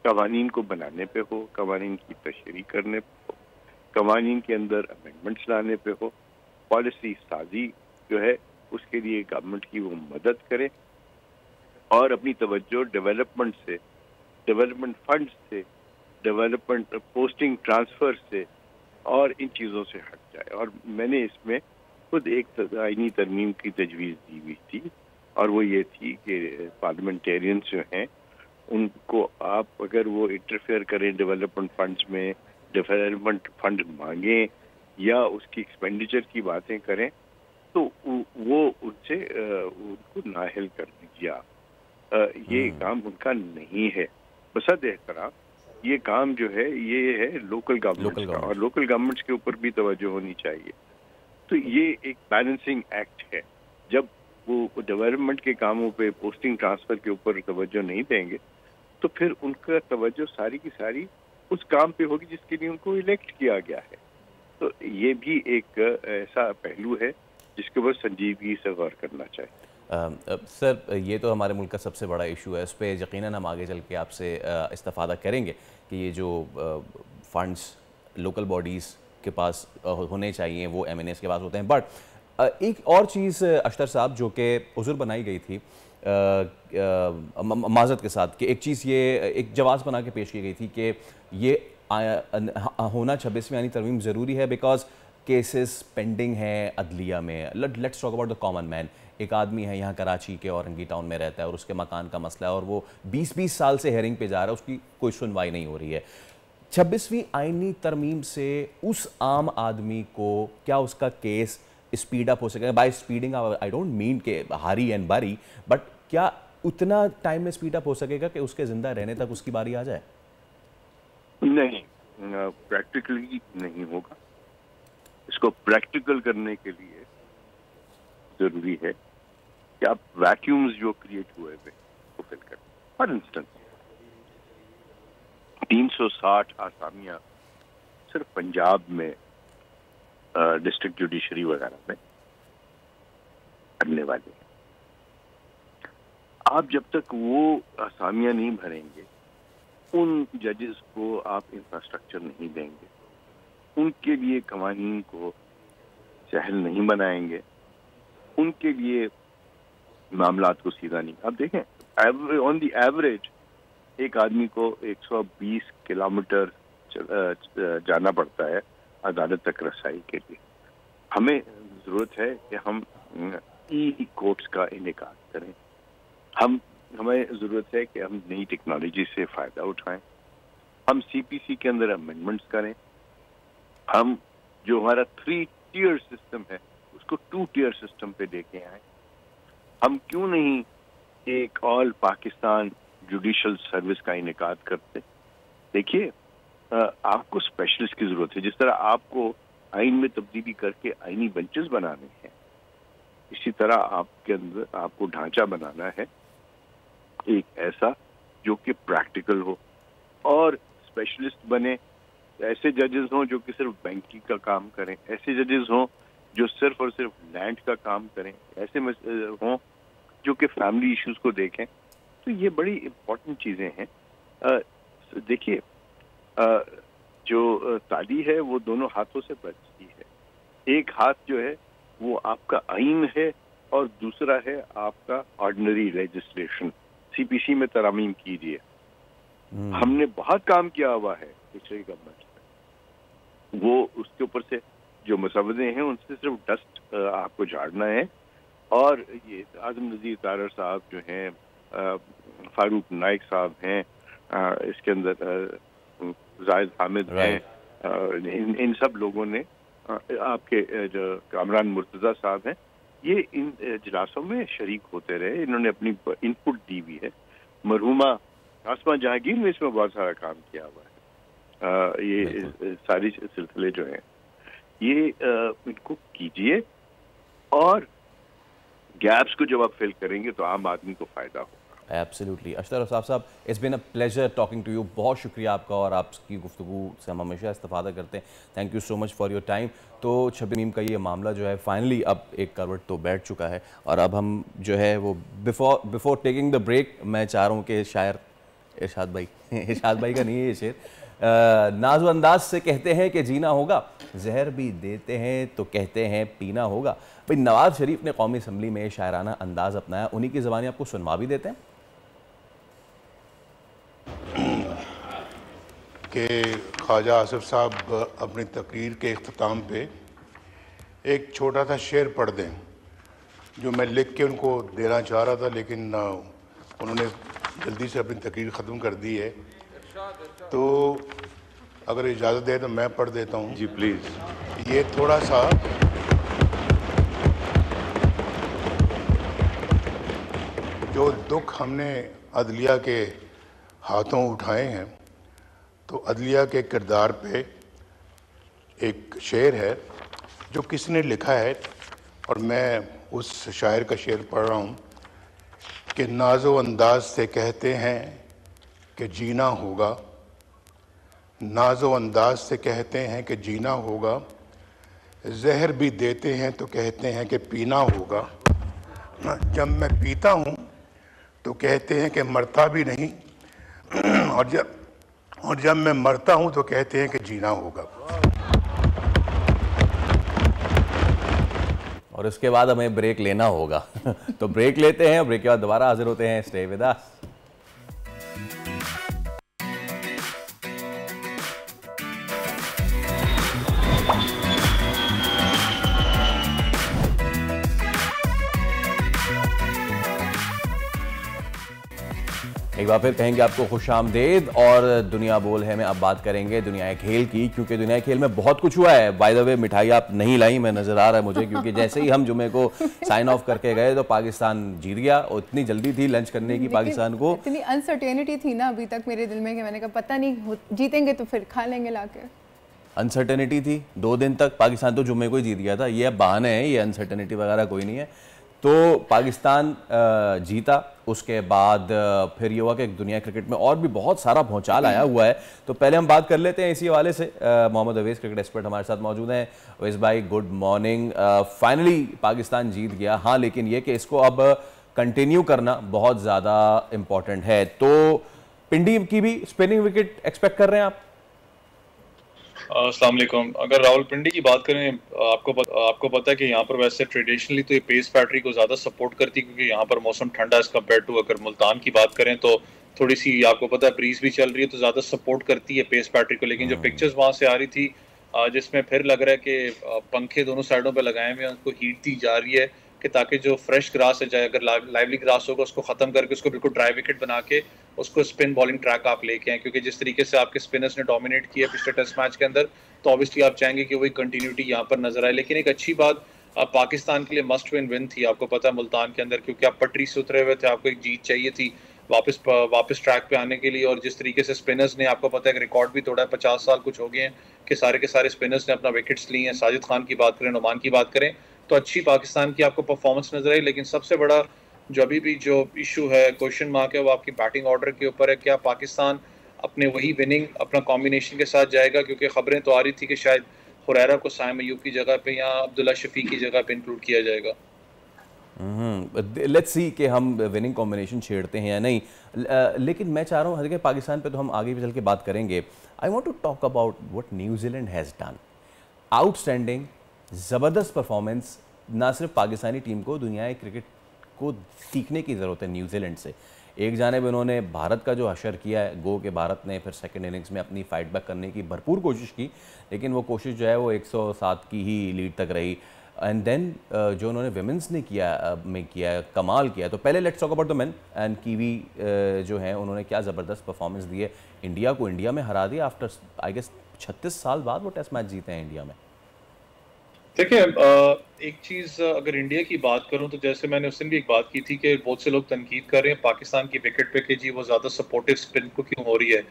कवानीन को बनाने पे हो, कवानीन की तशरीह करने पे हो, कवानीन के अंदर अमेंडमेंट्स लाने पे हो। पॉलिसी साजी जो है उसके लिए गवर्नमेंट की वो मदद करे और अपनी तवज्जो डेवलपमेंट से, डेवलपमेंट फंड से, डेवलपमेंट पोस्टिंग ट्रांसफर से और इन चीज़ों से हट जाए। और मैंने इसमें खुद एक आईनी तरमीम की तजवीज़ दी हुई थी, और वो ये थी कि पार्लियामेंटेरियंस जो हैं उनको आप अगर वो इंटरफेयर करें डेवलपमेंट फंड्स में, डेवलपमेंट फंड मांगें या उसकी एक्सपेंडिचर की बातें करें, तो वो उनसे उनको नाअहल कर दीजिए आप। ये काम उनका नहीं है। बसद एहतराम ये काम जो है ये है लोकल गवर्नमेंट का, और लोकल गवर्नमेंट्स के ऊपर भी तवज्जो होनी चाहिए। तो ये एक बैलेंसिंग एक्ट है। जब वो डेवलपमेंट के कामों पे, पोस्टिंग ट्रांसफर के ऊपर तवज्जो नहीं देंगे तो फिर उनका तवज्जो सारी की सारी उस काम पे होगी जिसके लिए उनको इलेक्ट किया गया है। तो ये भी एक ऐसा पहलू है जिसके ऊपर संजीदगी से गौर करना चाहिए। सर, ये तो हमारे मुल्क का सबसे बड़ा इशू है, उस पर यकीनन हम आगे चल के आपसे इस्तिफादा करेंगे कि ये जो फंड्स लोकल बॉडीज़ के पास होने चाहिए वो MNAs के पास होते हैं। बट एक और चीज़ अख्तर साहब जो कि उज़ुर बनाई गई थी माज़रत के साथ, कि एक चीज़ ये एक जवाज़ बना के पेश की गई थी कि ये होना 26वीं आईनी तरमीम ज़रूरी है बिकॉज केसेस पेंडिंग हैं अदलिया में। Let's talk about the common man. एक आदमी है यहाँ कराची के औरंगी टाउन में रहता है और उसके मकान का मसला है और वो 20-20 साल से हेयरिंग पे जा रहा है, उसकी कोई सुनवाई नहीं हो रही है। 26वीं आईनी तरमीम से उस आम आदमी को क्या उसका केस स्पीड अप हो सकेगा? By speeding I don't mean के हारी एंड बारी, बट क्या उतना टाइम में स्पीड अप हो सकेगा कि उसके जिंदा रहने तक उसकी बारी आ जाए? नहीं, प्रैक्टिकली नहीं होगा। इसको प्रैक्टिकल करने के लिए जरूरी है कि आप वैक्यूम्स जो क्रिएट हुए थे वो फिल करें। फॉर इंस्टेंस 360 आसामियां सिर्फ पंजाब में डिस्ट्रिक्ट जुडिशरी वगैरह में करने वाले हैं। आप जब तक वो आसामियां नहीं भरेंगे, उन जजेस को आप इंफ्रास्ट्रक्चर नहीं देंगे, उनके लिए कवानीन को सहल नहीं बनाएंगे, उनके लिए मामलात को सीधा नहीं। अब देखें, ऑन दी एवरेज एक आदमी को 120 किलोमीटर जाना पड़ता है अदालत तक रसाई के लिए। हमें जरूरत है कि हम ई कोर्ट्स का इनेकाद करें। हमें जरूरत है कि हम नई टेक्नोलॉजी से फायदा उठाएं। हम CPC के अंदर अमेंडमेंट्स करें। हम जो हमारा 3 टियर सिस्टम है उसको 2 टियर सिस्टम पे लेके आए। हम क्यों नहीं एक ऑल पाकिस्तान जुडिशल सर्विस का इनेकाद करते? देखिए, आपको स्पेशलिस्ट की जरूरत है। जिस तरह आपको आइन में तब्दीली करके आइनी बेंचेस बनाने हैं, इसी तरह आपके अंदर आपको ढांचा बनाना है एक ऐसा जो कि प्रैक्टिकल हो और स्पेशलिस्ट बने, ऐसे जजेस हों जो कि सिर्फ बैंकिंग का काम करें, ऐसे जजेस हों जो सिर्फ और सिर्फ लैंड का काम करें, ऐसे हों जो कि फैमिली इश्यूज को देखें। तो ये बड़ी इम्पोर्टेंट चीज़ें हैं। देखिए, जो ताली है वो दोनों हाथों से बजती है। एक हाथ जो है वो आपका आइन है और दूसरा है आपका ऑर्डिनरी लेजिस्लेशन। सीपीसी में तरमीम कीजिए, हमने बहुत काम किया हुआ है पिछली गवर्नमेंट में। वो उसके ऊपर से जो मसवदे हैं उनसे सिर्फ डस्ट आपको झाड़ना है। और ये आजम नज़ीर तारर साहब जो हैं, फारूक नाइक साहब हैं, इसके अंदर जाहिद हामिद हैं, इन सब लोगों ने, आपके जो कामरान मुर्तज़ा साहब हैं, ये इन इजलासों में शरीक होते रहे। इन्होंने अपनी इनपुट दी हुई है। मरहुमा आसमा जहांगीर ने इसमें बहुत सारा काम किया हुआ है। ये सारी सिलसिले जो हैं ये इनको कीजिए, और गैप्स को जब आप फिल करेंगे तो आम आदमी को फायदा होगा। एब्सोल्युटली। अशतर अफसाब साहब, it's been a pleasure talking to you. बहुत शुक्रिया आपका, और आपकी गुफ्तगू से हम हमेशा इस्तेफादा करते हैं। Thank you so much for your time. तो शब्बीर मीम का ये मामला जो है फाइनली अब एक करवट तो बैठ चुका है, और अब हम जो है वो बिफोर टेकिंग द ब्रेक, मैं चाह रहा हूँ कि शायर इरशाद भाई का नहीं है ये शेर, नाज़ो अंदाज से कहते हैं कि जीना होगा, जहर भी देते हैं तो कहते हैं पीना होगा। भाई नवाज शरीफ ने कौमी असम्बली में शायराना अंदाज अपनाया, उन्हीं की ज़बानी आपको सुनवा भी देते हैं कि ख्वाजा आसिफ साहब अपनी तकरीर के इख्तिताम पे एक छोटा सा शेर पढ़ दें, जो मैं लिख के उनको देना चाह रहा था, लेकिन उन्होंने जल्दी से अपनी तकरीर ख़त्म कर दी है। तो अगर इजाज़त दे तो मैं पढ़ देता हूँ। जी प्लीज़। ये थोड़ा सा जो दुख हमने अदलिया के हाथों उठाए हैं, तो अदलिया के किरदार पे एक शेर है जो किसने लिखा है, और मैं उस शायर का शेर पढ़ रहा हूँ कि नाज़ो अंदाज से कहते हैं कि जीना होगा, नाज़ो अंदाज से कहते हैं कि जीना होगा, जहर भी देते हैं तो कहते हैं कि पीना होगा। जब मैं पीता हूँ तो कहते हैं कि मरता भी नहीं, और जब मैं मरता हूँ तो कहते हैं कि जीना होगा। और उसके बाद हमें ब्रेक लेना होगा तो ब्रेक लेते हैं, ब्रेक के बाद दोबारा हाजिर होते हैं। Stay with us. एक बार फिर कहेंगे आपको खुशामदेद, और दुनिया बोल है में अब बात करेंगे दुनिया खेल की, क्योंकि दुनिया खेल में बहुत कुछ हुआ है। बाय द वे, मिठाई आप नहीं लाई, मैं नजर आ रहा है मुझे, क्योंकि जैसे ही हम जुमे को साइन ऑफ करके गए तो पाकिस्तान जीत गया, और इतनी जल्दी थी लंच करने की पाकिस्तान को। इतनी अनसर्टेनिटी थी ना अभी तक मेरे दिल में कि मैंने कहा पता नहीं जीतेंगे तो फिर खा लेंगे लाके। अनसर्टेनिटी थी 2 दिन तक, पाकिस्तान तो जुम्मे को ही जीत गया था। ये अब बहाने हैं, ये अनसर्टेनिटी वगैरह कोई नहीं है। तो पाकिस्तान जीता, उसके बाद फिर ये हुआ कि दुनिया क्रिकेट में और भी बहुत सारा भौचाल आया हुआ है। तो पहले हम बात कर लेते हैं इसी हवाले से। मोहम्मद अवैस क्रिकेट एक्सपर्ट हमारे साथ मौजूद हैं। अवैस भाई, गुड मॉर्निंग। फाइनली पाकिस्तान जीत गया, हाँ, लेकिन ये कि इसको अब कंटिन्यू करना बहुत ज़्यादा इम्पॉर्टेंट है। तो पिंडी की भी स्पिनिंग विकेट एक्सपेक्ट कर रहे हैं आप? अस्सलाम वालेकुम। अगर रावलपिंडी की बात करें, आपको पता है कि यहाँ पर वैसे ट्रेडिशनली तो ये पेस बैटरी को ज़्यादा सपोर्ट करती है, क्योंकि यहाँ पर मौसम ठंडा एज कम्पेयर टू अगर मुल्तान की बात करें तो थोड़ी सी, आपको पता है, ब्रीज भी चल रही है, तो ज़्यादा सपोर्ट करती है पेस बैटरी को। लेकिन जो पिक्चर्स वहाँ से आ रही थी, जिसमें फिर लग रहा है कि पंखे दोनों साइडों पर लगाए हुए हैं, उनको हीट दी जा रही है कि ताकि जो फ्रेश ग्रास है, चाहे अगर लाइवली ग्रास होगा उसको ख़त्म करके उसको बिल्कुल ड्राई विकेट बना के उसको स्पिन बॉलिंग ट्रैक आप लेके आए। क्योंकि जिस तरीके से आपके स्पिनर्स ने डोमिनेट किया पिछले टेस्ट मैच के अंदर, तो ऑब्वियसली आप चाहेंगे कि वही कंटिन्यूटी यहाँ पर नजर आए। लेकिन एक अच्छी बात पाकिस्तान के लिए मस्ट विन थी, आपको पता है, मुल्तान के अंदर, क्योंकि आप पटरी से उतरे हुए थे, आपको एक जीत चाहिए थी वापस ट्रैक पे आने के लिए। और जिस तरीके से स्पिनर्स ने, आपको पता है, रिकॉर्ड भी तोड़ा है, 50 साल कुछ हो गए हैं कि सारे के सारे स्पिनर्स ने अपना विकेट्स लिए हैं। साजिद खान की बात करें, नुमान की बात करें, तो अच्छी पाकिस्तान की आपको परफॉर्मेंस नजर आई। लेकिन सबसे बड़ा जो अभी भी जो इशू है, क्वेश्चन मार्क है, वो आपकी बैटिंग ऑर्डर के ऊपर है। क्या पाकिस्तान अपने वही विनिंग अपना कॉम्बिनेशन के साथ जाएगा, क्योंकि खबरें तो आ रही थी कि शायद हुरैरा को साइम अय्यूब की जगह पे या अब्दुल्ला शफीक की जगह पे इंक्लूड किया जाएगा। लेट्स सी कि हम विनिंग कॉम्बिनेशन छेड़ते हैं या नहीं। लेकिन मैं चाह रहा हूँ, देखिए पाकिस्तान पे तो हम आगे भी चल के बात करेंगे। I want to talk about what New Zealand has done. Outstanding, ज़बरदस्त परफॉर्मेंस। ना सिर्फ पाकिस्तानी टीम को दुनिया क्रिकेट को सीखने की ज़रूरत है न्यूजीलैंड से। एक जानिब उन्होंने भारत का जो हशर किया है, गो के भारत ने फिर सेकंड इनिंग्स में अपनी फाइट बैक करने की भरपूर कोशिश की, लेकिन वो कोशिश जो है वो 107 की ही लीड तक रही। एंड देन जो उन्होंने विमेंस ने किया कमाल किया। तो पहले let's talk about the main. And kiwi जो हैं उन्होंने क्या ज़बरदस्त परफॉर्मेंस दी है, इंडिया को इंडिया में हरा दिया। आफ्टर आई गेस 36 साल बाद वो टेस्ट मैच जीते हैं इंडिया में। देखिए, एक चीज़ अगर इंडिया की बात करूं तो जैसे मैंने उस दिन भी एक बात की थी कि बहुत से लोग तनकीद कर रहे हैं पाकिस्तान की विकेट पे कि जी वो ज़्यादा सपोर्टिव स्पिन को क्यों हो रही है।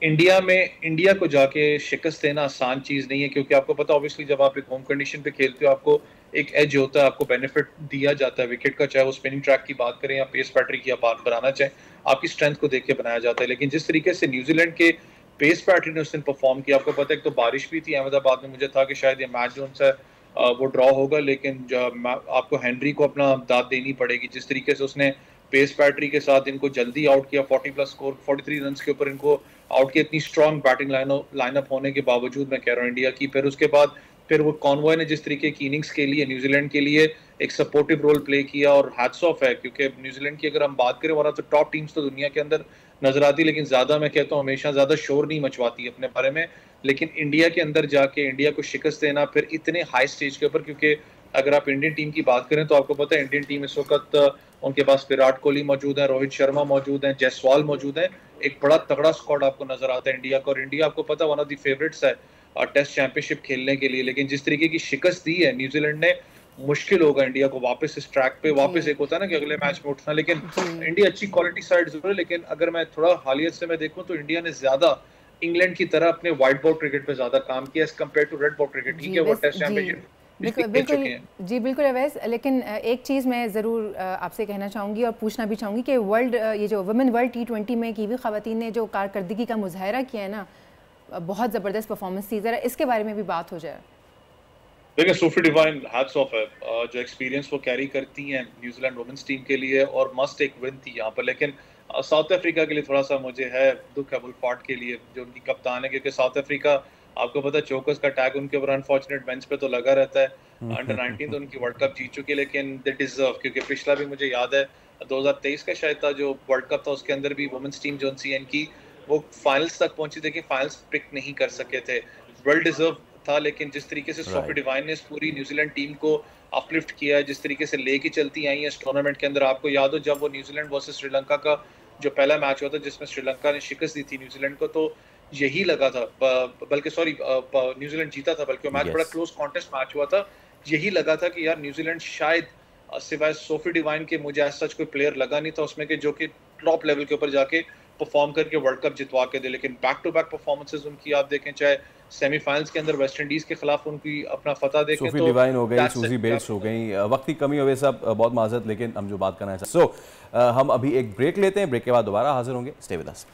इंडिया को जाके शिकस्त देना आसान चीज़ नहीं है, क्योंकि आपको पता ऑब्वियसली जब आप एक होम कंडीशन पे खेलते हो आपको एक एज होता है, आपको बेनिफिट दिया जाता है विकेट का, चाहे वो स्पिनिंग ट्रैक की बात करें या पेस पैटरी की आप बात बनाना चाहें, आपकी स्ट्रेंथ को देख के बनाया जाता है। लेकिन जिस तरीके से न्यूजीलैंड के पेस पैटरी ने उस दिन परफॉर्म किया, आपको पता है एक तो बारिश भी थी अहमदाबाद में, मुझे था कि शायद ये मैच जो उनसे वो ड्रॉ होगा, लेकिन आपको हेनरी को अपना दाद देनी पड़ेगी। जिस तरीके से उसने पेस पैटरी के साथ इनको जल्दी आउट किया, 40+ स्कोर 43 रन के ऊपर इनको आउट किया, इतनी स्ट्रॉन्ग बैटिंग लाइनअप होने के बावजूद मैं कह रहा हूँ इंडिया की। फिर उसके बाद फिर वो कॉन्वॉय ने जिस तरीके की इनिंग्स के लिए न्यूजीलैंड के लिए एक सपोर्टिव रोल प्ले किया, और हैट्स ऑफ है, क्योंकि न्यूजीलैंड की अगर हम बात करें वरना तो टॉप टीम्स तो दुनिया के अंदर नजर आती, लेकिन ज्यादा मैं कहता हूँ हमेशा ज्यादा शोर नहीं मचवाती अपने बारे में। लेकिन इंडिया के अंदर जाके इंडिया को शिकस्त देना फिर इतने हाई स्टेज के ऊपर, क्योंकि अगर आप इंडियन टीम की बात करें तो आपको पता है इंडियन टीम इस वक्त उनके पास विराट कोहली मौजूद है, रोहित शर्मा मौजूद है, जायसवाल मौजूद है, एक बड़ा तगड़ा स्क्वाड आपको नजर आता है इंडिया का। और इंडिया आपको पता है वन ऑफ द फेवरेट्स है टेस्ट चैंपियनशिप खेलने के लिए। लेकिन जिस तरीके की शिकस्त दी है न्यूजीलैंड ने, मुश्किल होगा इंडिया को वापस इस ट्रैक पे वापस, एक होता है ना कि अगले मैच में उठना। लेकिन इंडिया अच्छी क्वालिटी साइड जरूर है, लेकिन अगर मैं थोड़ा हालियत से मैं देखूं तो इंडिया ने ज्यादा इंग्लैंड की तरह अपने व्हाइट बॉल क्रिकेट पे ज्यादा काम किया as compared to red ball cricket. ठीक है, वो टेस्ट चैंपियनशिप बिल्कुल अवैस। लेकिन एक चीज़ मैं ज़रूर आपसे कहना चाहूँगी और पूछना भी चाहूँगी कि ये जो वुमेन वर्ल्ड T20 में कीवी ख़वातीन ने जो कारकर्दगी का मुजाहरा किया है ना, बहुत ज़बरदस्त परफॉर्मेंस थी, ज़रा इसके बारे में भी बात हो जाए। देखिए, सोफी डिवाइन हैट्स ऑफ है, जो एक्सपीरियंस वो कैरी करती हैं न्यूजीलैंड वुमेन्स टीम के लिए, और मस्ट एक विन थी यहाँ पर। लेकिन साउथ अफ्रीका के लिए थोड़ा सा मुझे है दुख है, बुलफॉर्ड के लिए जो उनकी कप्तान है, क्योंकि साउथ अफ्रीका आपको पता है चोकर्स का टैग उनके ऊपर अनफॉर्चुनेट बेंच पे तो लगा रहता है। अंडर 19 तो उनकी वर्ल्ड कप जीत चुकी है, लेकिन दे डिजर्व, क्योंकि पिछला भी मुझे याद है 2023 का शायद था जो वर्ल्ड कप था, उसके अंदर भी वुमेन्स टीम जो सी की वो फाइनल्स तक पहुंची थी, फाइनल्स पिक नहीं कर सके थे। वेल डिजर्व था, लेकिन जिस तरीके से सोफी डिवाइन ने इस पूरी न्यूजीलैंड टीम को अपलिफ्ट किया है, जिस तरीके से लेके चलती आई है इस टूर्नामेंट के अंदर, आपको याद हो जब वो न्यूजीलैंड वर्सेस श्रीलंका का जो पहला मैच हुआ था जिसमें श्रीलंका ने शिकस्त दी थी न्यूजीलैंड को, तो यही लगा था, बल्कि सॉरी न्यूजीलैंड जीता था, बल्कि मैच बड़ा क्लोज कॉन्टेस्ट मैच हुआ था। यही लगा था कि यार न्यूजीलैंड शायद सिवाय सोफी डिवाइन के मुझे ऐसा सच कोई प्लेयर लगा नहीं था उसमें कि जो कि टॉप लेवल के ऊपर जाके परफॉर्म करके वर्ल्ड कप जितवा के दे। लेकिन बैक टू बैक परफॉर्मेंसेस उनकी आप देखें, चाहे सेमीफाइनल्स के अंदर वेस्ट इंडीज के खिलाफ उनकी अपना फतह देखें, सोफी डिवाइन हो गई, सूजी बेल्स हो गई, वक्त की कमी हुए सब, बहुत माजरत, लेकिन हम जो बात करना है हम अभी एक ब्रेक लेते हैं, ब्रेक के बाद दोबारा हाजिर होंगे, स्टे विद अस।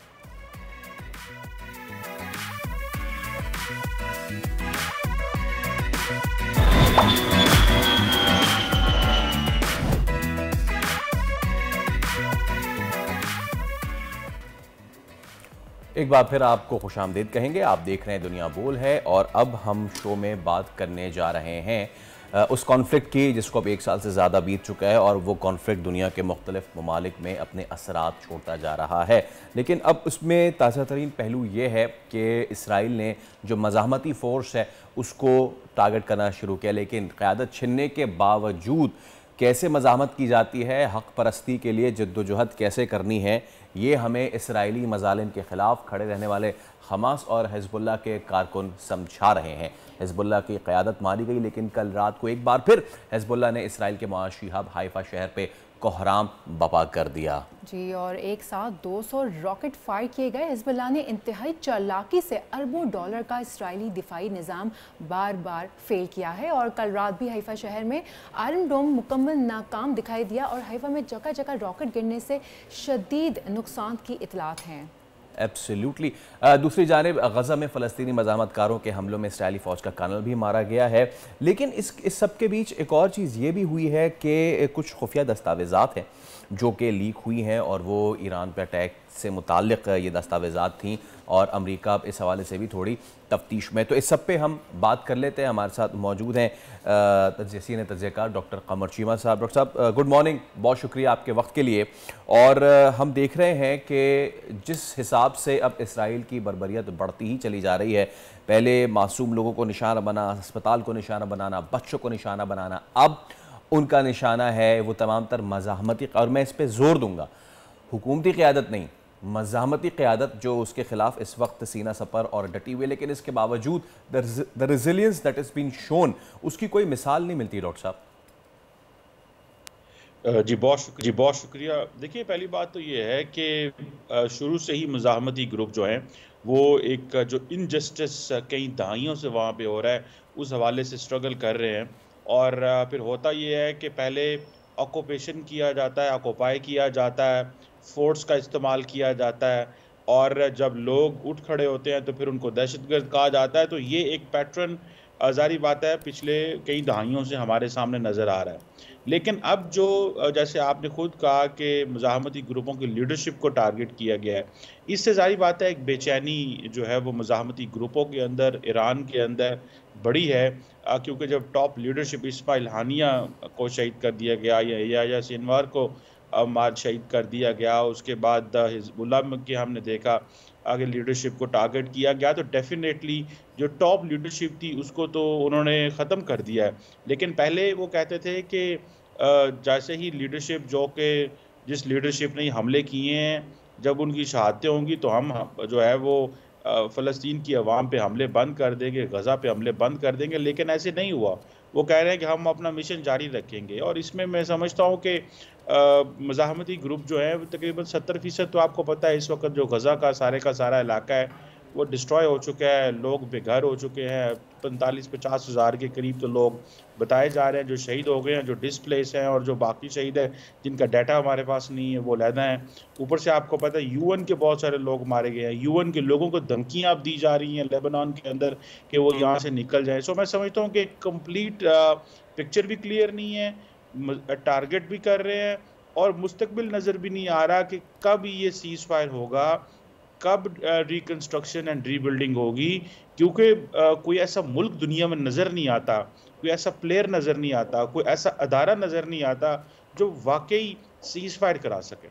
एक बार फिर आपको खुशामदीद कहेंगे। आप देख रहे हैं दुनिया बोल है, और अब हम शो में बात करने जा रहे हैं उस कॉन्फ्लिक्ट की जिसको अब 1 साल से ज़्यादा बीत चुका है, और वो कॉन्फ्लिक्ट दुनिया के मुख्तलिफ ममालिक में अपने असरात छोड़ता जा रहा है। लेकिन अब उसमें ताज़ा तरीन पहलू ये है कि इसराइल ने जो मज़ाहमती फ़ोर्स है उसको टारगेट करना शुरू किया, लेकिन क़यादत छिनने के बावजूद कैसे मज़ाहमत की जाती है, हक़ परस्ती के लिए जद्दोजहद कैसे करनी है, ये हमें इसराइली मज़ालिम के ख़िलाफ़ खड़े रहने वाले हमास और हिज़्बुल्लाह के कारकुन समझा रहे हैं। हिज़्बुल्लाह की क़यादत मारी गई, लेकिन कल रात को एक बार फिर हिज़्बुल्लाह ने इसराइल के मुआशी हब हाइफा शहर पे कोहराम बपा कर दिया। जी, और एक साथ 200 रॉकेट फायर किए गए। हिज़्बुल्लाह ने इंतहाई चालाकी से अरबों डॉलर का इसराइली दिफाई निज़ाम बार बार फेल किया है, और कल रात भी हाइफा शहर में आयरन डोम मुकम्मल नाकाम दिखाई दिया, और हाइफा में जगह जगह रॉकेट गिरने से शदीद नुकसान की इतलात हैं। एब्सोल्युटली। दूसरी जानिब गज़ा में फ़लस्तीनी मज़ाहमतकारों के हमलों में इसराइली फ़ौज का कर्नल भी मारा गया है, लेकिन इस सब के बीच एक और चीज़ ये भी हुई है कि कुछ खुफिया दस्तावेज़ात हैं जो कि लीक हुई हैं और वो ईरान पर अटैक से मुताल्लिक़ ये दस्तावेज़ात थी और अमेरिका इस हवाले से भी थोड़ी तफ्तीश में। तो इस सब पे हम बात कर लेते हैं। हमारे साथ मौजूद हैं तज्ज़ियाकार डॉक्टर कमर चीमा साहब। डॉक्टर साहब गुड मॉर्निंग, बहुत शुक्रिया आपके वक्त के लिए। और हम देख रहे हैं कि जिस हिसाब से अब इसराइल की बर्बरियत बढ़ती ही चली जा रही है, पहले मासूम लोगों को निशाना बना, अस्पताल को निशाना बनाना, बच्चों को निशाना बनाना, अब उनका निशाना है वो तमाम तर मज़ाहमती, और मैं इस पर ज़ोर दूंगा हुकूमती क़यादत नहीं, मज़ाहमती क़यादत जो उसके ख़िलाफ़ इस वक्त सीना सपर और डटी हुई, लेकिन इसके बावजूद the resilience that is been shown, उसकी कोई मिसाल नहीं मिलती। डॉक्टर साहब जी बहुत शुक्रिया। देखिए, पहली बात तो ये है कि शुरू से ही मज़ाहमती ग्रुप जो हैं वो एक जो इनजस्टिस कई दहाइयों से वहाँ पे हो रहा है उस हवाले से स्ट्रगल कर रहे हैं। और फिर होता ये है कि पहले ऑक्यूपेशन किया जाता है, ऑक्यूपाई किया जाता है, फोर्स का इस्तेमाल किया जाता है, और जब लोग उठ खड़े होते हैं तो फिर उनको दहशतगर्द कहा जाता है। तो ये एक पैटर्न ज़ाहिर बात है पिछले कई दहाइयों से हमारे सामने नज़र आ रहा है। लेकिन अब जो जैसे आपने खुद कहा कि मज़ाहमती ग्रुपों की लीडरशिप को टारगेट किया गया है, इससे ज़ाहिर बात है एक बेचैनी जो है वो मज़ाहमती ग्रुपों के अंदर, ईरान के अंदर बड़ी है, क्योंकि जब टॉप लीडरशिप इस्माइल हानिया को शहीद कर दिया गया या सिनवार को मार शहीद कर दिया गया, उसके बाद हिज़्बुल्लाह की हमने देखा आगे लीडरशिप को टारगेट किया गया, तो डेफिनेटली जो टॉप लीडरशिप थी उसको तो उन्होंने ख़त्म कर दिया है। लेकिन पहले वो कहते थे कि जैसे ही लीडरशिप जिस लीडरशिप ने हमले किए हैं, जब उनकी शहादतें होंगी तो हम जो है वो फ़लस्तीन की आवाम पे हमले बंद कर देंगे, गज़ा पे हमले बंद कर देंगे। लेकिन ऐसे नहीं हुआ। वो कह रहे हैं कि हम अपना मिशन जारी रखेंगे। और इसमें मैं समझता हूँ कि मज़ाहमती ग्रुप जो है तकरीबन 70% तो आपको पता है इस वक्त जो गज़ा का सारा इलाका है वो डिस्ट्रॉय हो चुका है, लोग बेघर हो चुके हैं। 45-50 हज़ार के करीब तो लोग बताए जा रहे हैं जो शहीद हो गए हैं, जो डिस्प्लेस हैं, और जो बाकी शहीद है जिनका डाटा हमारे पास नहीं है वो लहदा हैं। ऊपर से आपको पता है यूएन के बहुत सारे लोग मारे गए हैं, यूएन के लोगों को धमकियाँ अब दी जा रही हैं लेबनान के अंदर कि वो यहाँ से निकल जाए। सो मैं समझता हूँ कि कंप्लीट पिक्चर भी क्लियर नहीं है, टारगेट भी कर रहे हैं, और मुस्तकबिल नज़र भी नहीं आ रहा कि कब ये सीज़ फायर होगा, कब रिकंस्ट्रक्शन एंड रीबिल्डिंग होगी। क्योंकि कोई ऐसा मुल्क दुनिया में नज़र नहीं आता, कोई ऐसा प्लेयर नज़र नहीं आता, कोई ऐसा अदारा नज़र नहीं आता जो वाकई सीज़ फायर करा सके।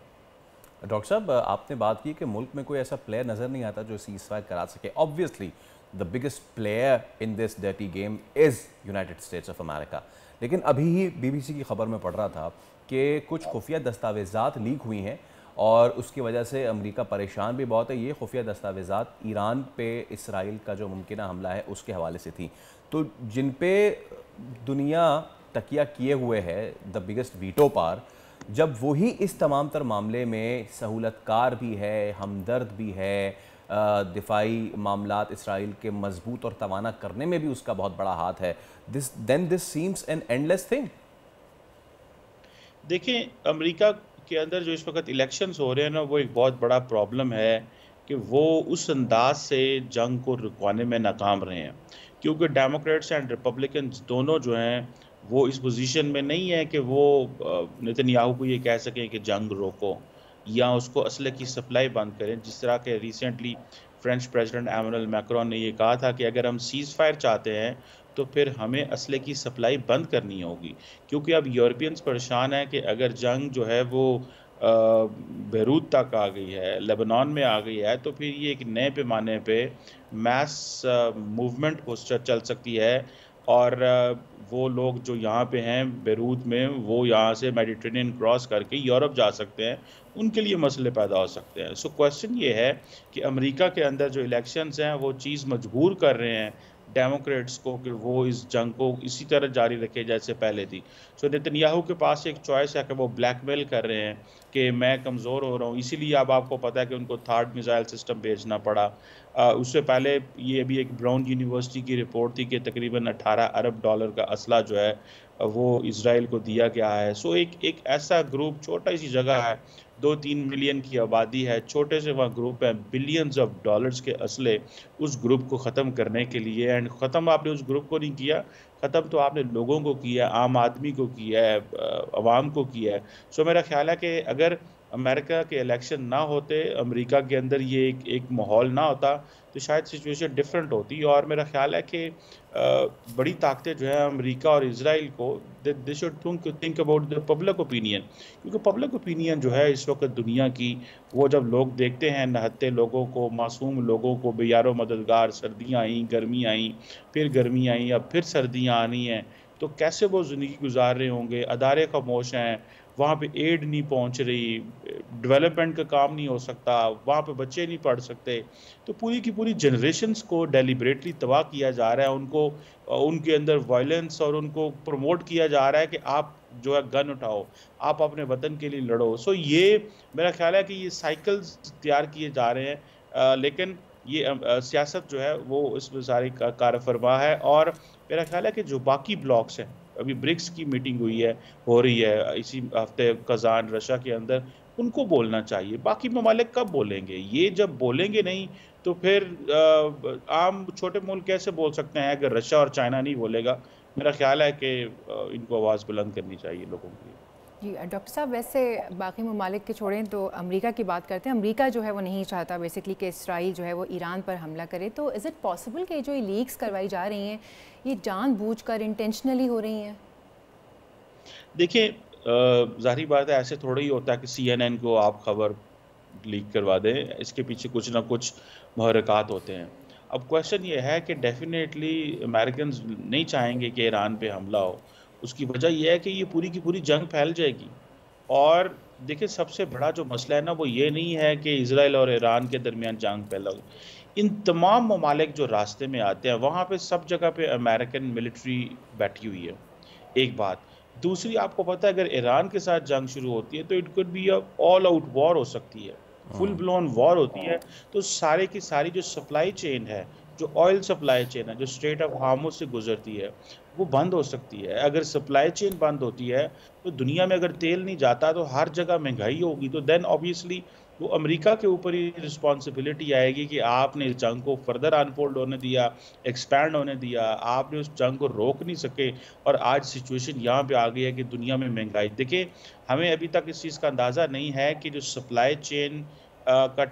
डॉक्टर साहब आपने बात की कि मुल्क में कोई ऐसा प्लेयर नज़र नहीं आता जो सीज़ फायर करा सके। Obviously the biggest player in this dirty game is United states of America. लेकिन अभी ही बीबीसी की खबर में पढ़ रहा था कि कुछ खुफिया दस्तावेज़ात लीक हुई हैं और उसकी वजह से अमेरिका परेशान भी बहुत है। ये खुफिया दस्तावेज़ात ईरान पे इसराइल का जो मुमकिना हमला है उसके हवाले से थी, तो जिन पे दुनिया तकिया किए हुए है, द बिगेस्ट वीटो पावर, जब वही इस तमाम तर मामले में सहूलतकार भी है, हमदर्द भी है, दिफाई मामलात इसराइल के मजबूत और तवाना करने में भी उसका बहुत बड़ा हाथ है, this seems an endless thing. देखिए, अमेरिका के अंदर जो इस वक्त इलेक्शंस हो रहे हैं ना, वो एक बहुत बड़ा प्रॉब्लम है कि वो उस अंदाज से जंग को रुकवाने में नाकाम रहे हैं, क्योंकि डेमोक्रेट्स एंड रिपब्लिकन्स दोनों जो हैं वो इस पोजीशन में नहीं है कि वो नेतन्याहू को ये कह सकें कि जंग रोको या उसको असले की सप्लाई बंद करें। जिस तरह के recently French president Emmanuel Macron ने ये कहा था कि अगर हम सीज़ फायर चाहते हैं तो फिर हमें असले की सप्लाई बंद करनी होगी, क्योंकि अब यूरोपियंस परेशान हैं कि अगर जंग जो है वो बेरूत तक आ गई है, लेबनान में आ गई है, तो फिर ये एक नए पैमाने पे मैस मूवमेंट हो चल सकती है, और वो लोग जो यहाँ पे हैं बेरूत में, वो यहाँ से मेडिटेरेनियन क्रॉस करके यूरोप जा सकते हैं, उनके लिए मसले पैदा हो सकते हैं। सो क्वेश्चन ये है कि अमेरिका के अंदर जो इलेक्शंस हैं वो चीज़ मजबूर कर रहे हैं डेमोक्रेट्स को कि वो इस जंग को इसी तरह जारी रखे जैसे पहले थी। सो नेतन्याहू के पास एक चॉइस है कि वो ब्लैकमेल कर रहे हैं कि मैं कमज़ोर हो रहा हूँ, इसीलिए अब आपको पता है कि उनको थर्ड मिसाइल सिस्टम भेजना पड़ा। उससे पहले ये अभी एक ब्राउन यूनिवर्सिटी की रिपोर्ट थी कि तकरीबन 18 अरब डॉलर का असला जो है वो इजराइल को दिया गया है। सो एक ऐसा ग्रुप, छोटा सी जगह है, 2-3 मिलियन की आबादी है, छोटे से वहाँ ग्रुप है, बिलियंस ऑफ डॉलर्स के असले उस ग्रुप को ख़त्म करने के लिए। एंड ख़त्म आपने उस ग्रुप को नहीं किया, ख़त्म तो आपने लोगों को किया, आम आदमी को किया है, अवाम को किया है। सो मेरा ख्याल है कि अगर अमेरिका के इलेक्शन ना होते, अमेरिका के अंदर ये एक माहौल ना होता, तो शायद सिचुएशन डिफरेंट होती। और मेरा ख्याल है कि बड़ी ताकतें जो है अमेरिका और इजराइल को, they should think about the public opinion, क्योंकि पब्लिक ओपिनियन जो है इस वक्त दुनिया की, वो जब लोग देखते हैं नहत्ते लोगों को, मासूम लोगों को बेयारो मददगार, सर्दियाँ आई, गर्मी आई, फिर गर्मी आई, अब फिर सर्दियाँ आनी हैं, तो कैसे वो ज़िंदगी गुजार रहे होंगे। अदारे खामोश हैं, वहाँ पे एड नहीं पहुँच रही, डेवलपमेंट का काम नहीं हो सकता, वहाँ पे बच्चे नहीं पढ़ सकते। तो पूरी की पूरी जनरेशन्स को डेलिब्रेटली तबाह किया जा रहा है, उनको उनके अंदर वायलेंस और उनको प्रमोट किया जा रहा है कि आप जो है गन उठाओ, आप अपने वतन के लिए लड़ो। सो ये मेरा ख्याल है कि ये साइकिल्स तैयार किए जा रहे हैं, लेकिन ये सियासत जो है वो इसमें सारी कारफरमा है। और मेरा ख्याल है कि जो बाकी ब्लॉक्स हैं, अभी ब्रिक्स की मीटिंग हो रही है इसी हफ्ते कजान रशिया के अंदर, उनको बोलना चाहिए। बाकी ममालिक कब बोलेंगे? ये जब बोलेंगे नहीं तो फिर आम छोटे मुल्क कैसे बोल सकते हैं अगर रशिया और चाइना नहीं बोलेगा? मेरा ख्याल है कि इनको आवाज़ बुलंद करनी चाहिए लोगों की। जी डॉक्टर साहब, वैसे बाकी ममालिक के छोड़ें तो अमेरिका की बात करते हैं। अमेरिका जो है वो नहीं चाहता बेसिकली कि इसराइल जो है वो ईरान पर हमला करे। तो इज़ इट पॉसिबल कि जो ये लीक्स करवाई जा रही हैं ये जानबूझकर इंटेंशनली हो रही हैं? देखिए, ज़ाहिर बात है, ऐसे थोड़ा ही होता है कि CNN को आप खबर लीक करवा दें, इसके पीछे कुछ ना कुछ महरक़ात होते हैं। अब क्वेश्चन ये है कि डेफिनेटली अमेरिकन्स नहीं चाहेंगे कि ईरान पे हमला हो। उसकी वजह यह है कि ये पूरी की पूरी जंग फैल जाएगी। और देखिए, सबसे बड़ा जो मसला है ना, वो ये नहीं है कि इजराइल और ईरान के दरमियान जंग फैला हो। इन तमाम ममालिक जो रास्ते में आते हैं, वहाँ पे सब जगह पे अमेरिकन मिलिट्री बैठी हुई है, एक बात। दूसरी, आपको पता है अगर ईरान के साथ जंग शुरू होती है तो it could be a all out war हो सकती है, फुल ब्लोन वॉर होती है। तो सारे की सारी जो सप्लाई चेन है, जो ऑयल सप्लाई चेन है, जो स्ट्रेट ऑफ हार्मुज़ से गुजरती है, वो बंद हो सकती है। अगर सप्लाई चेन बंद होती है तो दुनिया में अगर तेल नहीं जाता तो हर जगह महंगाई होगी। तो देन ऑब्वियसली वो अमेरिका के ऊपर ही रिस्पॉन्सिबिलिटी आएगी कि आपने इस जंग को फर्दर अनफोल्ड होने दिया, एक्सपैंड होने दिया, आपने उस जंग को रोक नहीं सके। और आज सिचुएशन यहाँ पे आ गई है कि दुनिया में महंगाई, देखिए हमें अभी तक इस चीज़ का अंदाज़ा नहीं है कि जो सप्लाई चेन का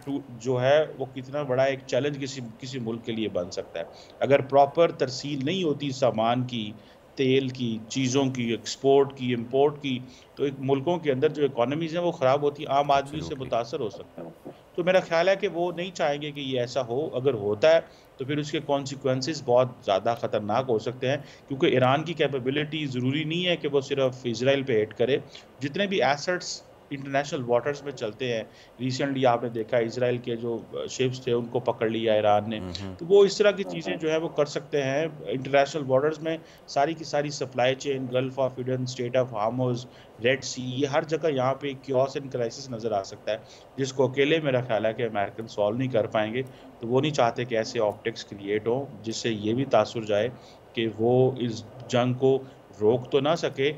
जो है वो कितना बड़ा एक चैलेंज किसी मुल्क के लिए बन सकता है। अगर प्रॉपर तरसील नहीं होती सामान की, तेल की, चीज़ों की, एक्सपोर्ट की, इंपोर्ट की, तो एक मुल्कों के अंदर जो इकोनॉमीज़ हैं वो ख़राब होती, आम आदमी से मुतासर हो सकता है। तो मेरा ख्याल है कि वो नहीं चाहेंगे कि ये ऐसा हो। अगर होता है तो फिर उसके कॉन्सिक्वेंसेस बहुत ज़्यादा ख़तरनाक हो सकते हैं, क्योंकि ईरान की कैपेबिलिटी ज़रूरी नहीं है कि वो सिर्फ इजराइल पे हिट करे। जितने भी एसेट्स इंटरनेशनल वाटर्स में चलते हैं, रिसेंटली आपने देखा इजराइल के जो शिप्स थे उनको पकड़ लिया ईरान ने, तो वो इस तरह की चीज़ें जो है वो कर सकते हैं। इंटरनेशनल वाटर्स में सारी की सारी supply chain, Gulf of Aden, Strait of Hormuz, Red Sea, ये हर जगह यहाँ पे क्योस एंड क्राइसिस नज़र आ सकता है, जिसको अकेले मेरा ख्याल है कि अमेरिकन सॉल्व नहीं कर पाएंगे। तो वो नहीं चाहते कि ऐसे ऑप्टिक्स क्रिएट हो जिससे ये भी तासुर जाए कि वो इस जंग को रोक तो ना सके,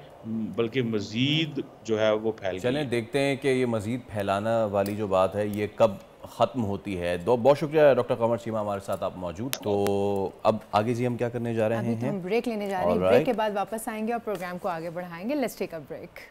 बल्कि मज़ीद जो है वो फैल। चलें देखते हैं कि ये मज़ीद फैलाना वाली जो बात है ये कब ख़त्म होती है। बहुत शुक्रिया डॉक्टर कमर चीमा हमारे साथ आप मौजूद। तो अब आगे जी हम क्या करने जा रहे हैं? अभी हम ब्रेक लेने जा रहे हैं। ब्रेक के बाद वापस आएंगे और प्रोग्राम को आगे बढ़ाएंगे। Let's take a break.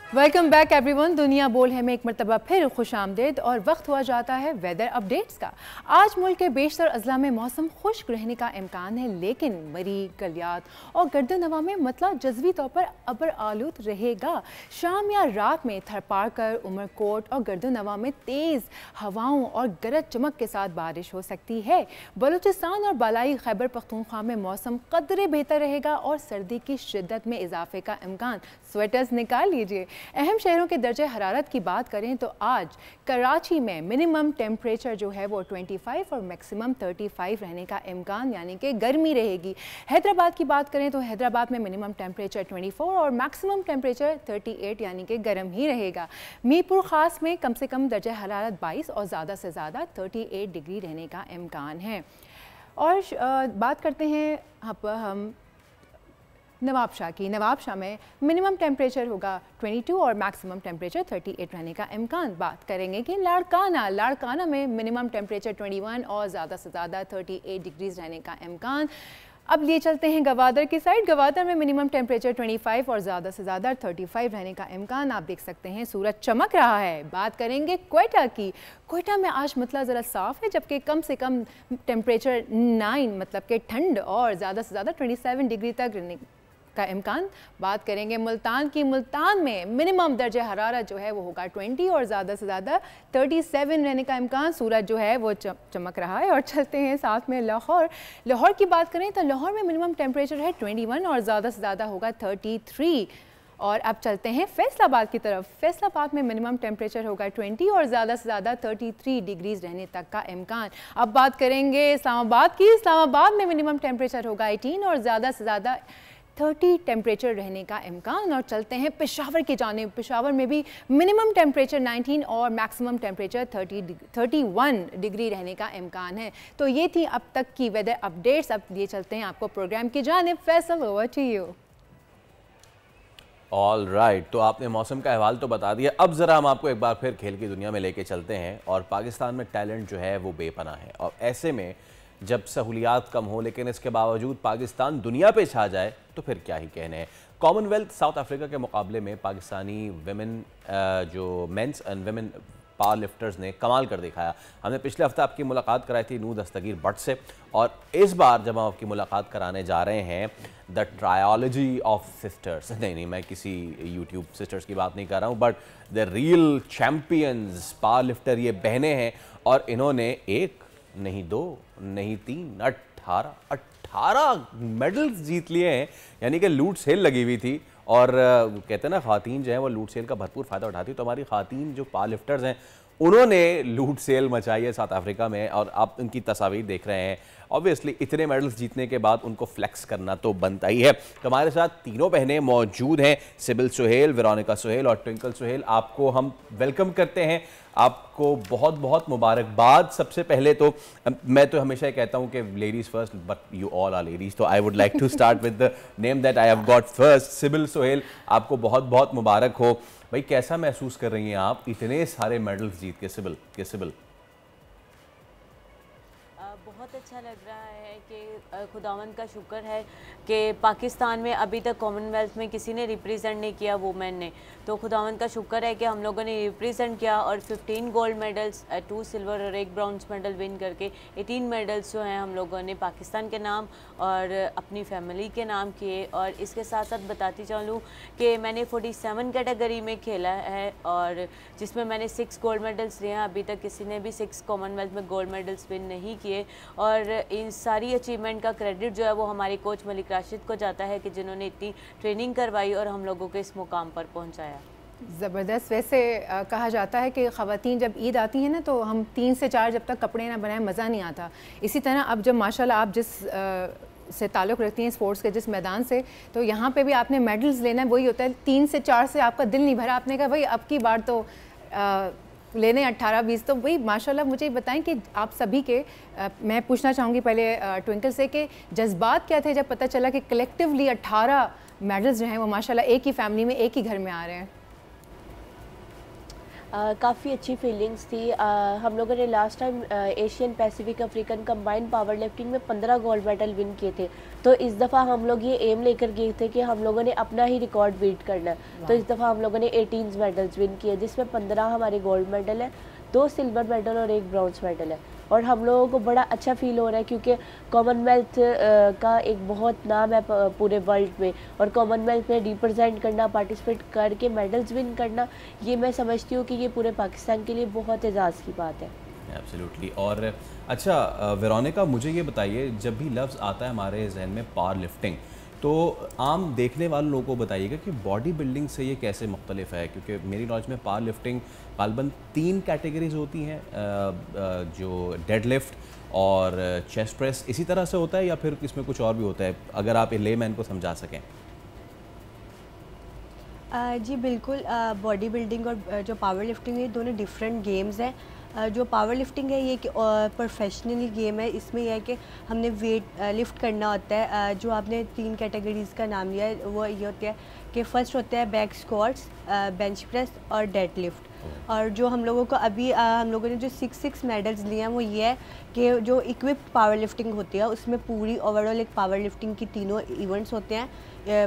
Welcome back everyone. दुनिया बोल है में एक मरतबा फिर खुश आमदेद और वक्त हुआ जाता है वेदर अपडेट्स का। आज मुल्क के बेशतर अजला में मौसम खुश्क रहने का इम्कान है, लेकिन मरी, गलियात और गर्दन हवा में मतला जज़वी तौर पर अबर आलूद रहेगा। शाम या रात में थरपारकर, उमरकोट और गर्दन हवा में तेज़ हवाओं और गरज चमक के साथ बारिश हो सकती है। बलूचिस्तान और बालाई खैबर पख्तूनख्वा में मौसम कदरे बेहतर रहेगा और सर्दी की शिद्दत में इजाफे का इम्कान। स्वेटर्स निकाल लीजिए। अहम शहरों के दर्जे हरारत की बात करें तो आज कराची में मिनिमम टेम्परेचर जो है वो 25 और मैक्सिमम 35 रहने का इम्कान, यानी कि गर्मी रहेगी। हैदराबाद की बात करें तो हैदराबाद में मिनिमम टेम्परेचर 24 और मैक्सिमम टेम्परेचर 38 यानी कि गर्म ही रहेगा। मीरपुर ख़ास में कम से कम दर्जा हरारत 22 और ज़्यादा से ज़्यादा 38 डिग्री रहने का इम्कान है। और बात करते हैं हम नवाबशाह की। नवाबशाह में मिनिमम टेम्परेचर होगा 22 और मैक्सिमम टेम्परेचर 38 रहने का इम्कान। बात करेंगे कि लाड़काना में मिनिमम टेम्परेचर 21 और ज़्यादा से ज़्यादा 38 डिग्रीज़ रहने का इम्कान। अब लिए चलते हैं गवादर की साइड। गवादर में मिनिमम टेम्परेचर 25 और ज़्यादा से ज़्यादा 35 रहने का इम्कान। आप देख सकते हैं सूरज चमक रहा है। बात करेंगे क्वेटा की। क्वेटा में आज मतला ज़रा साफ़ है, जबकि कम से कम टेम्परेचर 9 मतलब कि ठंड और ज़्यादा से ज़्यादा 27 डिग्री तक रहने का इम्कान। बात करेंगे मुल्तान की। मुल्तान में मिनिमम दर्जे हरारत जो है वो होगा 20 और ज़्यादा से ज़्यादा 37 रहने का इम्कान। सूरज जो है वो चमक रहा है। और चलते हैं साथ में लाहौर की बात करें तो लाहौर में मिनिमम टेम्परेचर है 21 और ज़्यादा से ज़्यादा होगा 33। और अब चलते हैं फैसलाबाद की तरफ। फैसलाबाद में मिनिमम टेम्परेचर होगा 20 और ज़्यादा से ज़्यादा 33 डिग्रीज़ रहने तक का इम्कान। अब बात करेंगे इस्लामाबाद की। इस्लामाबाद में मिनिमम टेम्परेचर होगा 18 और ज़्यादा से ज़्यादा 30 टेम्परेचर रहने का इम्कान। और चलते हैं पेशावर की जानिब। पेशावर में भी मिनिमम टेम्परेचर 19 और मैक्सिमम टेम्परेचर 31 डिग्री रहने का इम्कान है। तो ये थी अब तक की वेदर अपडेट्स। अब ये चलते हैं आपको प्रोग्राम की जानिब। Faisal, over to you. All right, तो आपने मौसम का अहवाल तो बता दिया। अब ज़रा हम आपको एक बार फिर खेल की दुनिया में लेके चलते हैं। और पाकिस्तान में टैलेंट जो है वो बेपनाह है, और ऐसे में जब सहूलियात कम हो लेकिन इसके बावजूद पाकिस्तान दुनिया पे छा जाए तो फिर क्या ही कहने हैं। कॉमनवेल्थ साउथ अफ्रीका के मुकाबले में पाकिस्तानी विमेन जो men's and women power lifters ने कमाल कर दिखाया। हमने पिछले हफ्ते आपकी मुलाकात कराई थी नूर दस्तगीर भट्ट से, और इस बार जब हम आपकी मुलाकात कराने जा रहे हैं द ट्रायोलॉजी ऑफ सिस्टर्स, नहीं मैं किसी यूट्यूब सिस्टर्स की बात नहीं कर रहा हूँ, but the real champions power lifter ये बहनें हैं। और इन्होंने एक नहीं 2 नहीं 3 18 मेडल्स जीत लिए हैं, यानी कि लूट सेल लगी हुई थी। और कहते हैं ना ख़ातीन जो है वो लूट सेल का भरपूर फ़ायदा उठाती है, तो हमारी ख़ातीन जो पावर लिफ्टर्स हैं उन्होंने लूट सेल मचाई है साउथ अफ्रीका में। और आप उनकी तस्वीर देख रहे हैं। ऑब्वियसली इतने मेडल्स जीतने के बाद उनको फ्लेक्स करना तो बनता ही है। तो हमारे साथ तीनों बहनें मौजूद हैं, सिबिल सुहेल, वेरोनिका सुहेल और ट्विंकल सुहेल। आपको हम वेलकम करते हैं, आपको बहुत बहुत मुबारकबाद। सबसे पहले तो मैं तो हमेशा कहता हूं कि ladies first, but you all are ladies, तो I would like to start with the name that I have got first. Sybil Suhail, आपको बहुत बहुत मुबारक हो भाई। कैसा महसूस कर रही हैं आप इतने सारे मेडल्स जीत के? सिबिल बहुत अच्छा लग रहा है कि खुदावंद का शुक्र है कि पाकिस्तान में अभी तक कॉमनवेल्थ में किसी ने रिप्रेजेंट नहीं किया वुमेन ने, तो खुदावंद का शुक्र है कि हम लोगों ने रिप्रेजेंट किया और 15 गोल्ड मेडल्स, 2 सिल्वर और 1 ब्रॉन्ज मेडल विन करके 18 मेडल्स जो हैं हम लोगों ने पाकिस्तान के नाम और अपनी फैमिली के नाम किए। और इसके साथ साथ बताती चलूँ कि मैंने 47 कैटेगरी में खेला है और जिसमें मैंने 6 गोल्ड मेडल्स लिए हैं। अभी तक किसी ने भी 6 कॉमनवेल्थ में गोल्ड मेडल्स विन नहीं किए। और इन सारी अचीवमेंट का क्रेडिट जो है वो हमारे कोच मलिक राशिद को जाता है कि जिन्होंने इतनी ट्रेनिंग करवाई और हम लोगों को इस मुकाम पर पहुंचाया। ज़बरदस्त। वैसे कहा जाता है कि ख़वातीन जब ईद आती है ना तो हम 3 से 4 जब तक कपड़े ना बनाएं मज़ा नहीं आता। इसी तरह अब जब माशाल्लाह आप जिस से ताल्लुक़ रखती हैं स्पोर्ट्स के जिस मैदान से, तो यहाँ पे भी आपने मेडल्स लेना है, वही होता है 3 से 4 से आपका दिल नहीं भरा, आपने कहा भाई अब की बार तो लेने 18-20। तो वही माशाल्लाह मुझे बताएं कि आप सभी के मैं पूछना चाहूँगी पहले ट्विंकल से कि जज्बात क्या थे जब पता चला कि कलेक्टिवली 18 मेडल्स जो हैं वो माशाल्लाह एक ही फैमिली में एक ही घर में आ रहे हैं? काफ़ी अच्छी फीलिंग्स थी। हम लोगों ने last time Asian Pacific African combined power lifting में 15 गोल्ड मेडल विन किए थे, तो इस दफ़ा हम लोग ये एम लेकर गए थे कि हम लोगों ने अपना ही रिकॉर्ड बीट करना है। तो इस दफ़ा हम लोगों ने 18 मेडल्स विन किए, जिसमें 15 हमारे गोल्ड मेडल है, 2 सिल्वर मेडल और 1 ब्रॉन्ज मेडल है। और हम लोगों को बड़ा अच्छा फील हो रहा है क्योंकि कॉमनवेल्थ का एक बहुत नाम है पूरे वर्ल्ड में, और कॉमनवेल्थ में रिप्रेजेंट करना, पार्टिसिपेट करके मेडल्स विन करना, ये मैं समझती हूँ कि ये पूरे पाकिस्तान के लिए बहुत एजाज़ की बात है। एब्सोल्युटली। और अच्छा वेरोनिका, मुझे ये बताइए, जब भी लफ्ज़ आता है हमारे जहन में पावर लिफ्टिंग, तो आम देखने वाले लोगों को बताइएगा कि बॉडी बिल्डिंग से ये कैसे मुख्तलिफ है, क्योंकि मेरी नॉलेज में पावर लिफ्टिंग गालबन 3 कैटेगरीज होती हैं, जो डेड लिफ्ट और चेस्ट प्रेस, इसी तरह से होता है या फिर इसमें कुछ और भी होता है, अगर आप लेमैन को समझा सकें। जी बिल्कुल, बॉडी बिल्डिंग और जो पावर लिफ्टिंग है दोनों डिफरेंट गेम्स हैं। जो पावर लिफ्टिंग है ये प्रोफेशनल गेम है, इसमें यह है कि हमने वेट लिफ्ट करना होता है। जो आपने 3 कैटेगरीज़ का नाम लिया है वो ये होता है कि फ़र्स्ट होता है बैक स्क्वाट्स, बेंच प्रेस और डेड लिफ्ट। और जो हम लोगों को अभी हम लोगों ने जो 6 मेडल्स लिए हैं वो ये है कि जो इक्विप्ड पावर लिफ्टिंग होती है उसमें पूरी ओवरऑल एक पावर लिफ्टिंग की तीनों इवेंट्स होते हैं,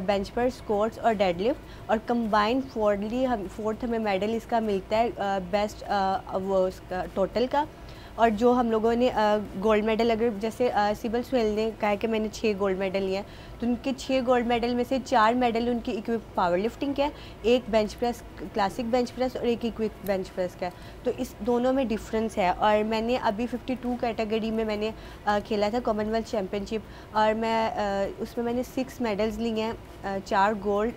बेंच पर, स्क्वाट्स और डेड लिफ्ट, और कंबाइंड फोर्थ हमें मेडल इसका मिलता है बेस्ट वो उसका टोटल का। और जो हम लोगों ने गोल्ड मेडल, अगर जैसे सिबल सुहेल ने कहा कि मैंने 6 गोल्ड मेडल लिए हैं, तो उनके 6 गोल्ड मेडल में से 4 मेडल उनकी इक्विप पावर लिफ्टिंग के, एक bench press, classic bench press और एक इक्विप बेंच प्रेस का। तो इस दोनों में डिफरेंस है। और मैंने अभी 52 कैटेगरी में मैंने खेला था कॉमनवेल्थ चैम्पियनशिप, और मैं उसमें मैंने 6 मेडल्स लिए हैं, 4 गोल्ड,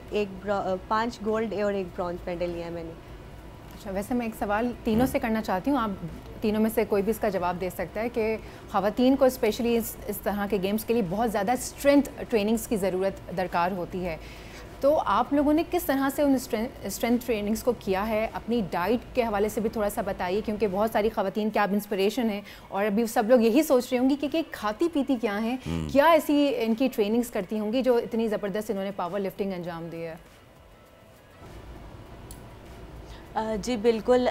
5 गोल्ड और 1 ब्रॉन्ज मेडल लिया है मैंने। अच्छा, वैसे मैं एक सवाल तीनों से करना चाहती हूँ, आप तीनों में से कोई भी इसका जवाब दे सकता है कि ख़वातीन को स्पेशली इस तरह के गेम्स के लिए बहुत ज़्यादा स्ट्रेंथ ट्रेनिंग्स की ज़रूरत दरकार होती है, तो आप लोगों ने किस तरह से उन स्ट्रेंथ ट्रेनिंग्स को किया है? अपनी डाइट के हवाले से भी थोड़ा सा बताइए, क्योंकि बहुत सारी ख़वातीन के आप इंस्पिरेशन हैं और अभी सब लोग यही सोच रहे होंगी कि खाती पीती क्या हैं, क्या ऐसी इनकी ट्रेनिंग्स करती होंगी जो इतनी ज़बरदस्त इन्होंने पावर लिफ्टिंग अंजाम दी है। जी बिल्कुल,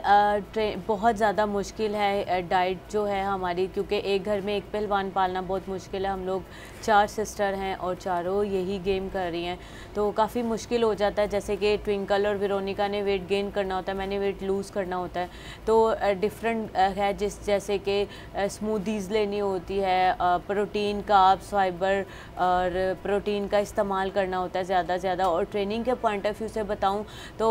बहुत ज़्यादा मुश्किल है डाइट जो है हमारी, क्योंकि एक घर में एक पहलवान पालना बहुत मुश्किल है। हम लोग 4 सिस्टर हैं और चारों यही गेम कर रही हैं, तो काफ़ी मुश्किल हो जाता है। जैसे कि ट्विंकल और वेरोनिका ने वेट गेन करना होता है, मैंने वेट लूज़ करना होता है, तो डिफरेंट है। जैसे कि स्मूदीज़ लेनी होती है, प्रोटीन, कार्ब्स, फाइबर और प्रोटीन का इस्तेमाल करना होता है ज़्यादा से ज़्यादा। और ट्रेनिंग के पॉइंट ऑफ व्यू से बताऊँ तो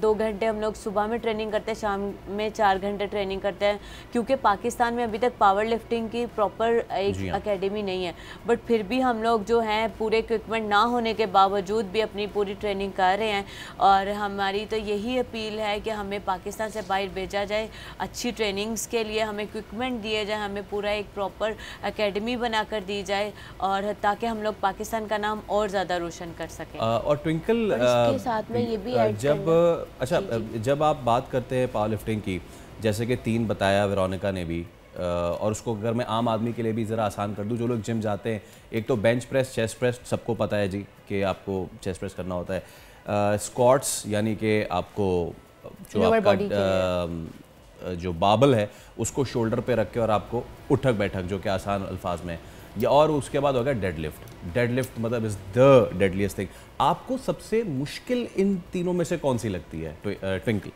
2 घंटे हम लोग सुबह में ट्रेनिंग करते हैं, शाम में 4 घंटे ट्रेनिंग करते हैं, क्योंकि पाकिस्तान में अभी तक पावर लिफ्टिंग की प्रॉपर एक एकेडमी नहीं है। बट फिर भी हम लोग जो हैं पूरे इक्विपमेंट ना होने के बावजूद भी अपनी पूरी ट्रेनिंग कर रहे हैं। और हमारी तो यही अपील है कि हमें पाकिस्तान से बाहर भेजा जाए अच्छी ट्रेनिंग्स के लिए, हमें इक्विपमेंट दिए जाए, हमें पूरा एक प्रॉपर एकेडमी बना कर दी जाए, और ताकि हम लोग पाकिस्तान का नाम और ज़्यादा रोशन कर सकें। और ट्विंकल, इसके साथ में ये भी जब आप बात करते हैं पावर लिफ्टिंग की, जैसे कि 3 बताया वेरोनिका ने भी, और उसको अगर मैं आम आदमी के लिए भी ज़रा आसान कर दूं, जो लोग जिम जाते हैं, एक तो बेंच प्रेस, चेस्ट प्रेस सबको पता है जी कि आपको चेस्ट प्रेस करना होता है, स्क्वाट्स यानी कि आपको जो आपका जो बाबल है उसको शोल्डर पे रख के और आपको उठक बैठक, जो कि आसान अल्फाज में, या और उसके बाद हो गया डेड लिफ्ट। डेड लिफ्ट मतलब इज़ द डेडलीस्ट थिंग। आपको सबसे मुश्किल इन तीनों में से कौन सी लगती है ट्विंकल?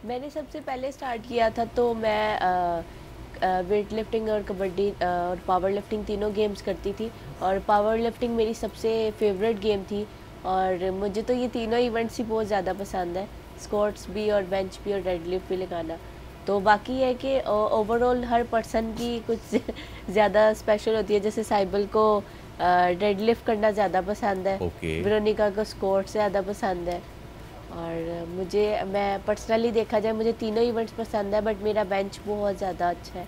मैंने सबसे पहले स्टार्ट किया था तो मैं वेट लिफ्टिंग और कबड्डी और पावर लिफ्टिंग तीनों गेम्स करती थी, और पावर लिफ्टिंग मेरी सबसे फेवरेट गेम थी। और मुझे तो ये तीनों इवेंट्स ही बहुत ज़्यादा पसंद है, स्क्वाट्स भी और बेंच भी और डेड लिफ्ट भी लगाना। तो बाकी है कि ओवरऑल हर पर्सन की कुछ ज़्यादा स्पेशल होती है। जैसे साइबल को डेड लिफ्ट करना ज़्यादा पसंद है, वेरोनिका को स्क्वाट्स ज़्यादा पसंद है, और मैं पर्सनली देखा जाए मुझे तीनों इवेंट्स पसंद है, बट मेरा बेंच बहुत ज़्यादा अच्छा है।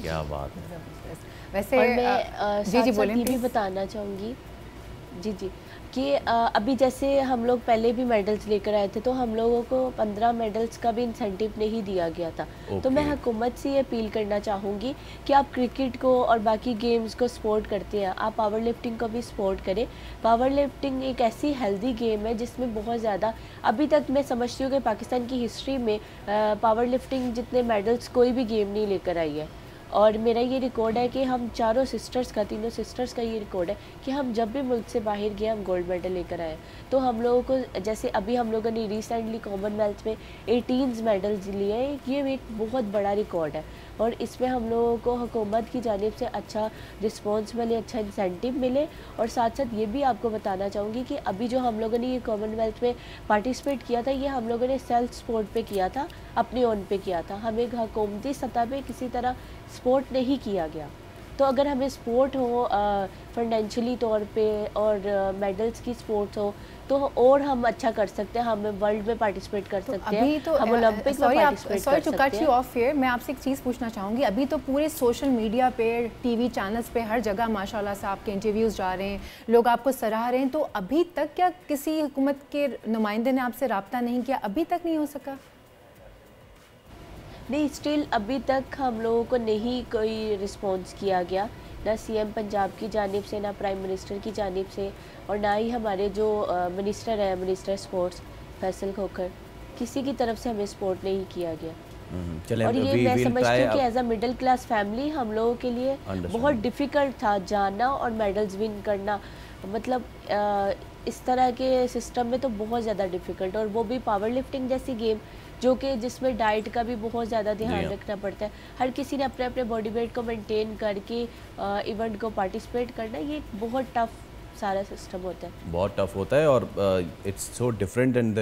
क्या बात है। वैसे और मैं जी बोलें, ये भी बताना चाहूँगी जी कि अभी जैसे हम लोग पहले भी मेडल्स लेकर आए थे, तो हम लोगों को 15 मेडल्स का भी इंसेंटिव नहीं दिया गया था। तो मैं हुकूमत से ये अपील करना चाहूँगी कि आप क्रिकेट को और बाकी गेम्स को सपोर्ट करते हैं, आप पावर लिफ्टिंग को भी सपोर्ट करें। पावर लिफ्टिंग एक ऐसी हेल्दी गेम है जिसमें बहुत ज़्यादा, अभी तक मैं समझती हूँ कि पाकिस्तान की हिस्ट्री में पावर लिफ्टिंग जितने मेडल्स कोई भी गेम नहीं लेकर आई है। और मेरा ये रिकॉर्ड है कि हम तीनों सिस्टर्स का ये रिकॉर्ड है कि हम जब भी मुल्क से बाहर गए हम गोल्ड मेडल लेकर आए। तो हम लोगों को, जैसे अभी हम लोगों ने रिसेंटली कॉमनवेल्थ में 18 मेडल्स लिए हैं, ये एक बहुत बड़ा रिकॉर्ड है। और इसमें हम लोगों को हुकूमत की जानिब से अच्छा रिस्पॉन्स मिले, अच्छा इंसेंटिव मिले। और साथ साथ ये भी आपको बताना चाहूँगी कि अभी जो हम लोगों ने ये कॉमनवेल्थ में पार्टिसिपेट किया था, ये हम लोगों ने सेल्फ सपोर्ट पे किया था, अपने ओन पे किया था, हमें हुकूमती सतह पे किसी तरह सपोर्ट नहीं किया गया। तो अगर हमें स्पोर्ट हो फाइनेंशियली तौर पे और मेडल्स की स्पोर्ट्स हो तो और हम अच्छा कर सकते हैं, हम वर्ल्ड में पार्टिसिपेट कर सकते हैं, तो हम ओलंपिक में पार्टिसिपेट कर सकते हैं। ऑफ फेयर, मैं आपसे एक चीज़ पूछना चाहूँगी, अभी तो पूरे सोशल मीडिया पे, टीवी चैनल्स पे, हर जगह माशाल्लाह से आपके इंटरव्यूज़ जा रहे हैं, लोग आपको सराह रहे हैं, तो अभी तक क्या किसी हुकूमत के नुमाइंदे ने आपसे रब्ता नहीं किया? अभी तक नहीं हो सका? नहीं, स्टिल अभी तक हम लोगों को नहीं कोई रिस्पॉन्स किया गया, ना सीएम पंजाब की जानिब से, ना प्राइम मिनिस्टर की जानिब से, और ना ही हमारे जो मिनिस्टर है, मिनिस्टर स्पोर्ट्स फैसल खोखर, किसी की तरफ से हमें सपोर्ट नहीं किया गया। और ये मैं समझती हूँ कि as a middle class family हम लोगों के लिए बहुत डिफ़िकल्ट था जाना और मेडल्स विन करना, मतलब इस तरह के सिस्टम में तो बहुत ज़्यादा डिफ़िकल्ट, और वो भी पावर लिफ्टिंग जैसी गेम जो कि जिसमें डाइट का भी बहुत ज़्यादा ध्यान रखना पड़ता है। हर किसी ने अपने अपने बॉडी वेट को मेंटेन करके इवेंट को पार्टिसिपेट करना, ये एक बहुत टफ सारा सिस्टम होता है, बहुत टफ होता है। और it's so different in the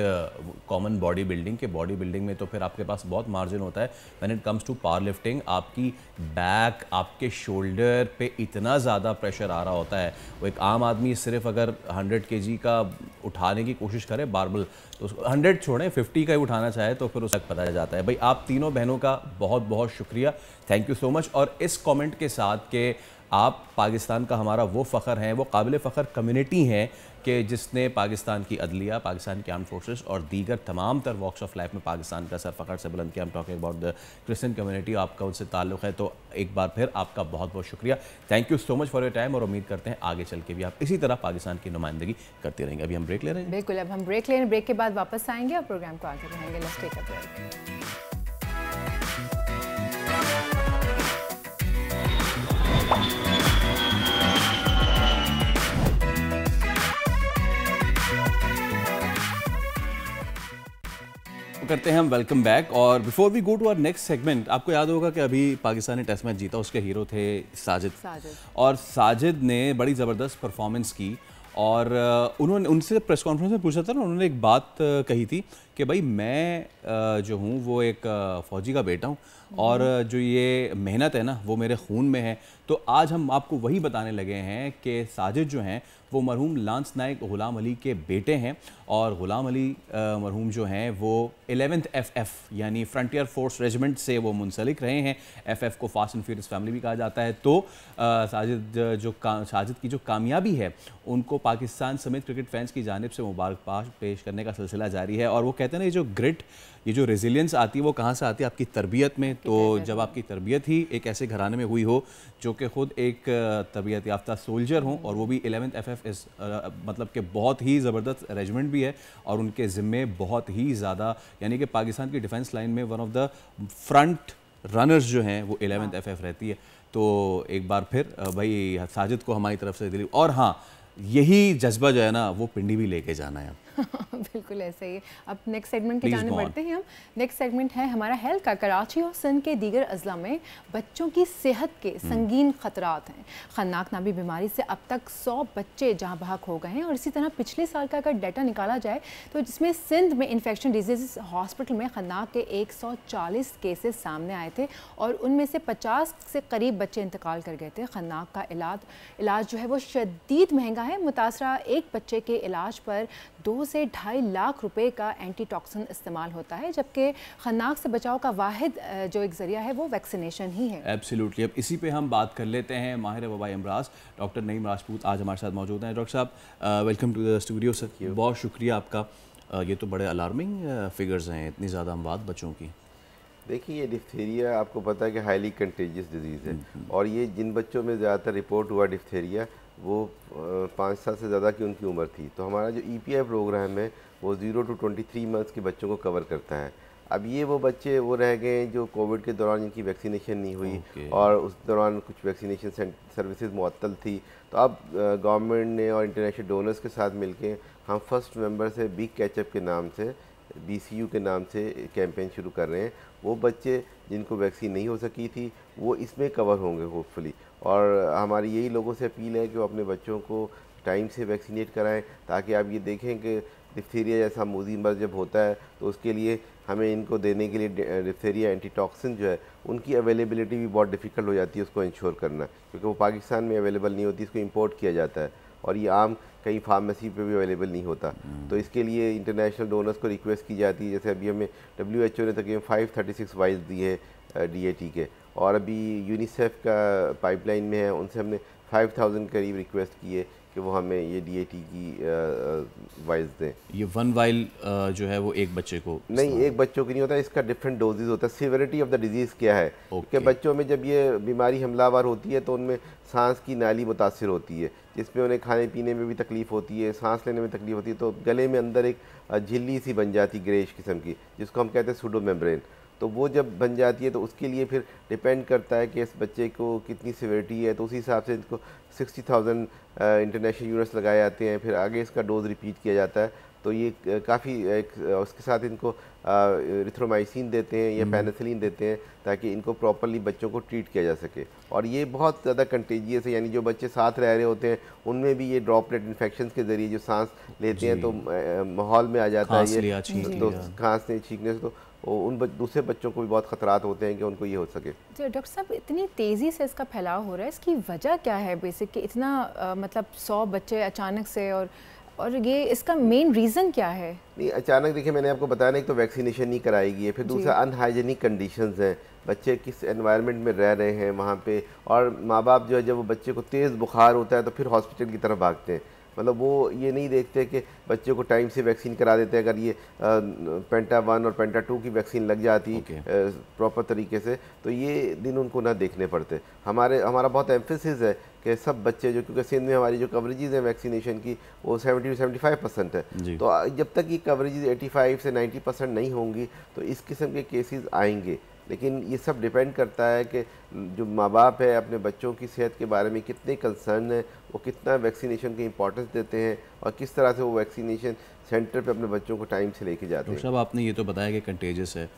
common body building के बॉडी बिल्डिंग में तो फिर आपके पास बहुत मार्जिन होता है। When it comes to power lifting आपकी बैक, आपके शोल्डर पे इतना ज़्यादा प्रेशर आ रहा होता है। वो एक आम आदमी सिर्फ अगर 100 kg का उठाने की कोशिश करे बारबल, तो 100 छोड़ें 50 का ही उठाना चाहे तो फिर उस तक पता जाता है। भाई आप तीनों बहनों का बहुत बहुत शुक्रिया, थैंक यू सो मच। और इस कमेंट के साथ कि आप पाकिस्तान का हमारा वो फ़ख्र हैं, वो काबिल फ़ख्र कम्युनिटी हैं कि जिसने पाकिस्तान की अदलिया, पाकिस्तान की आर्म फोर्सेस और दीगर तमाम तर वॉक्स ऑफ लाइफ में पाकिस्तान का सर फ़ख्र से बुलंद किया। हम talking about the Christian community, आपका उनसे ताल्लुक़ है, तो एक बार फिर आपका बहुत बहुत शुक्रिया, thank you so much for your time. और उम्मीद करते हैं आगे चल के भी आप इसी तरह पाकिस्तान की नुमाइंदगी करते रहेंगे। अभी हम ब्रेक ले रहे हैं। बिल्कुल, अब हम ब्रेक ले रहे हैं, ब्रेक के बाद वापस आएंगे और प्रोग्राम को आगे बढ़ाएंगे। Let's take a break. करते हैं हम वेलकम बैक। और before we go to our next segment, आपको याद होगा कि अभी पाकिस्तान ने टेस्ट मैच जीता, उसके हीरो थे साजिद। और साजिद ने बड़ी ज़बरदस्त परफॉर्मेंस की और उन्होंने उनसे प्रेस कॉन्फ्रेंस में पूछा था ना, उन्होंने एक बात कही थी कि भाई मैं जो हूँ वो एक फ़ौजी का बेटा हूँ और जो ये मेहनत है ना वो मेरे खून में है। तो आज हम आपको वही बताने लगे हैं कि साजिद जो हैं वो मरहूम लांस नायक ग़ुलाम अली के बेटे हैं और ग़ुलाम अली मरहूम जो हैं वो 11th FF यानी फ्रंटियर फोर्स रेजिमेंट से वो मुंसलिक रहे हैं। FF को फास्ट एंड फ्यूरियस फैमिली भी कहा जाता है। तो साजिद की जो कामयाबी है उनको पाकिस्तान समेत क्रिकेट फैंस की जानिब से मुबारकबाद पेश करने का सिलसिला जारी है। और वो कहते हैं ना, ये जो ग्रिट, ये जो रेजिलियंस आती है वो कहाँ से आती है? आपकी तरबियत में। तो जब आपकी तरबियत ही एक ऐसे घराने में हुई हो जो कि ख़ुद एक तरबियत याफ्ता सोल्जर हों और वो भी 11th FF इस मतलब कि बहुत ही ज़बरदस्त रेजिमेंट भी है और उनके ज़िम्मे बहुत ही ज़्यादा, यानी कि पाकिस्तान की डिफेंस लाइन में one of the front runners जो हैं वो 11th FF रहती है। तो एक बार फिर भाई साजिद को हमारी तरफ से दिली। और हाँ, यही जज्बा जो है ना वो पिंडी भी लेके जाना है। बिल्कुल ऐसे ही। अब नेक्स्ट सेगमेंट की जाने बढ़ते हैं हम। नेक्स्ट सेगमेंट है हमारा हेल्थ का। कराची और सिंध के दीगर अजला में बच्चों की सेहत के संगीन खतरात हैं। खन्नाक नामी बीमारी से अब तक 100 बच्चे जहाँ बहक हो गए हैं और इसी तरह पिछले साल का अगर डाटा निकाला जाए तो जिसमें सिंध में इन्फेक्शन डिजीज़ हॉस्पिटल में खन्नाक के 140 केसेस सामने आए थे और उनमें से 50 से करीब बच्चे इंतकाल कर गए थे। खन्नाक का इलाज जो है वो शदीद महंगा है। मुतासरा एक बच्चे के इलाज पर 2 से 2.5 लाख रुपए का एंटीटॉक्सिन इस्तेमाल होता है, जबकि खन्नाक से बचाव का वाहिद जो एक ज़रिया है वो वैक्सीनेशन ही है। एब्सोल्युटली। अब इसी पे हम बात कर लेते हैं माहिर वबाई अमराज डॉक्टर नईम राजपूत आज हमारे साथ मौजूद हैं। डॉक्टर साहब welcome to the studio sir, बहुत शुक्रिया आपका। ये तो बड़े अलार्मिंग फिगर्स हैं, इतनी ज़्यादा अमवात बच्चों की। देखिए, ये डिफ्थीरिया आपको पता है कि हाईली कंटेजियस डिजीज़ है और ये जिन बच्चों में ज़्यादातर रिपोर्ट हुआ डिफ्थीरिया वो 5 साल से ज़्यादा की उनकी उम्र थी। तो हमारा जो EPI प्रोग्राम है वो 0 to 23 मंथ्स के बच्चों को कवर करता है। अब ये वो बच्चे वो रह गए जो कोविड के दौरान जिनकी वैक्सीनेशन नहीं हुई और उस दौरान कुछ वैक्सीनेशन सर्विसेज मुअत्तल थी। तो अब गवर्नमेंट ने और इंटरनेशनल डोनर्स के साथ मिलके हम 1 नवंबर से बिग कैचअप के नाम से BCU के नाम से कैंपेन शुरू कर रहे हैं। वो बच्चे जिनको वैक्सीन नहीं हो सकी थी वो इसमें कवर होंगे होपफुली। और हमारी यही लोगों से अपील है कि वो अपने बच्चों को टाइम से वैक्सीनेट कराएं, ताकि आप ये देखें कि डिफ्थीरिया जैसा मूजी मर्ज जब होता है तो उसके लिए हमें इनको देने के लिए डिप्थीरिया एंटीटॉक्सिन जो है उनकी अवेलेबिलिटी भी बहुत डिफ़िकल्ट हो जाती है उसको इंश्योर करना, क्योंकि वो पाकिस्तान में अवेलेबल नहीं होती, इसको इंपोर्ट किया जाता है और ये आम कहीं फार्मेसी पे भी अवेलेबल नहीं होता। तो इसके लिए इंटरनेशनल डोनर्स को रिक्वेस्ट की जाती है, जैसे अभी हमें WHO ने तकरीबन 536 वाइज दिए हैं DAT के, और अभी यूनिसेफ का पाइपलाइन में है, उनसे हमने 5000 करीब रिक्वेस्ट की है कि वो हमें ये DAT की वाइज दें। ये 1 वाइल जो है वो एक बच्चे को नहीं, एक बच्चों की नहीं होता, इसका डिफरेंट डोजेज होता है। सिविरिटी ऑफ द डिजीज़ क्या है कि बच्चों में जब ये बीमारी हमलावर होती है तो उनमें सांस की नाली मुतासिर होती है, जिसमें उन्हें खाने पीने में भी तकलीफ़ होती है, सांस लेने में तकलीफ़ होती है, तो गले में अंदर एक झिल्ली सी बन जाती ग्रेश किस्म की, जिसको हम कहते हैं सूडो मेम्ब्रेन। तो वो जब बन जाती है तो उसके लिए फिर डिपेंड करता है कि इस बच्चे को कितनी सिविरिटी है, तो उसी हिसाब से इसको 60,000 इंटरनेशनल यूनिट्स लगाए जाते हैं, फिर आगे इसका डोज रिपीट किया जाता है। तो ये काफ़ी उसके साथ इनको रिथ्रोमाइसिन देते हैं या पेनिसिलिन देते हैं ताकि इनको प्रॉपरली बच्चों को ट्रीट किया जा सके। और ये बहुत ज़्यादा कंटेजियस है, यानी जो बच्चे साथ रह रहे होते हैं उनमें भी ये ड्रॉपलेट इन्फेक्शन के ज़रिए जो सांस लेते हैं तो माहौल में आ जाता है ये, तो खांसने छींकने से तो उन दूसरे बच्चों को भी बहुत ख़तरात होते हैं कि उनको ये हो सके। तो डॉक्टर साहब, इतनी तेज़ी से इसका फैलाव हो रहा है, इसकी वजह क्या है बेसिक कि इतना मतलब 100 बच्चे अचानक से, और ये इसका मेन रीज़न क्या है? नहीं, अचानक देखिए मैंने आपको बताया नहीं, तो वैक्सीनेशन नहीं कराई गई है, फिर दूसरा अनहाइजेनिक कंडीशंस हैं, बच्चे किस एनवायरनमेंट में रह रहे हैं वहाँ पे, और माँ बाप जो है जब वो बच्चे को तेज़ बुखार होता है तो फिर हॉस्पिटल की तरफ भागते हैं। मतलब वो ये नहीं देखते कि बच्चे को टाइम से वैक्सीन करा देते हैं। अगर ये पेंटा 1 और पेंटा 2 की वैक्सीन लग जाती प्रॉपर तरीके से तो ये दिन उनको ना देखने पड़ते। हमारा बहुत एम्फेसिस है कि सब बच्चे जो, क्योंकि सिंध में हमारी जो कवरेजेस है वैक्सीनेशन की वो 70 से 75% है, तो जब तक ये कवरेजेस 85 से 90% नहीं होंगी तो इस किस्म के केसेस आएंगे। लेकिन ये सब डिपेंड करता है कि जो माँ बाप है अपने बच्चों की सेहत के बारे में कितने कंसर्न है, वो कितना वैक्सीनेशन की इंपॉर्टेंस देते हैं और किस तरह से वो वैक्सीनेशन सेंटर पे अपने बच्चों को टाइम से लेके जाते हैं। साहब, आपने ये तो बताया कि कंटेजियस है,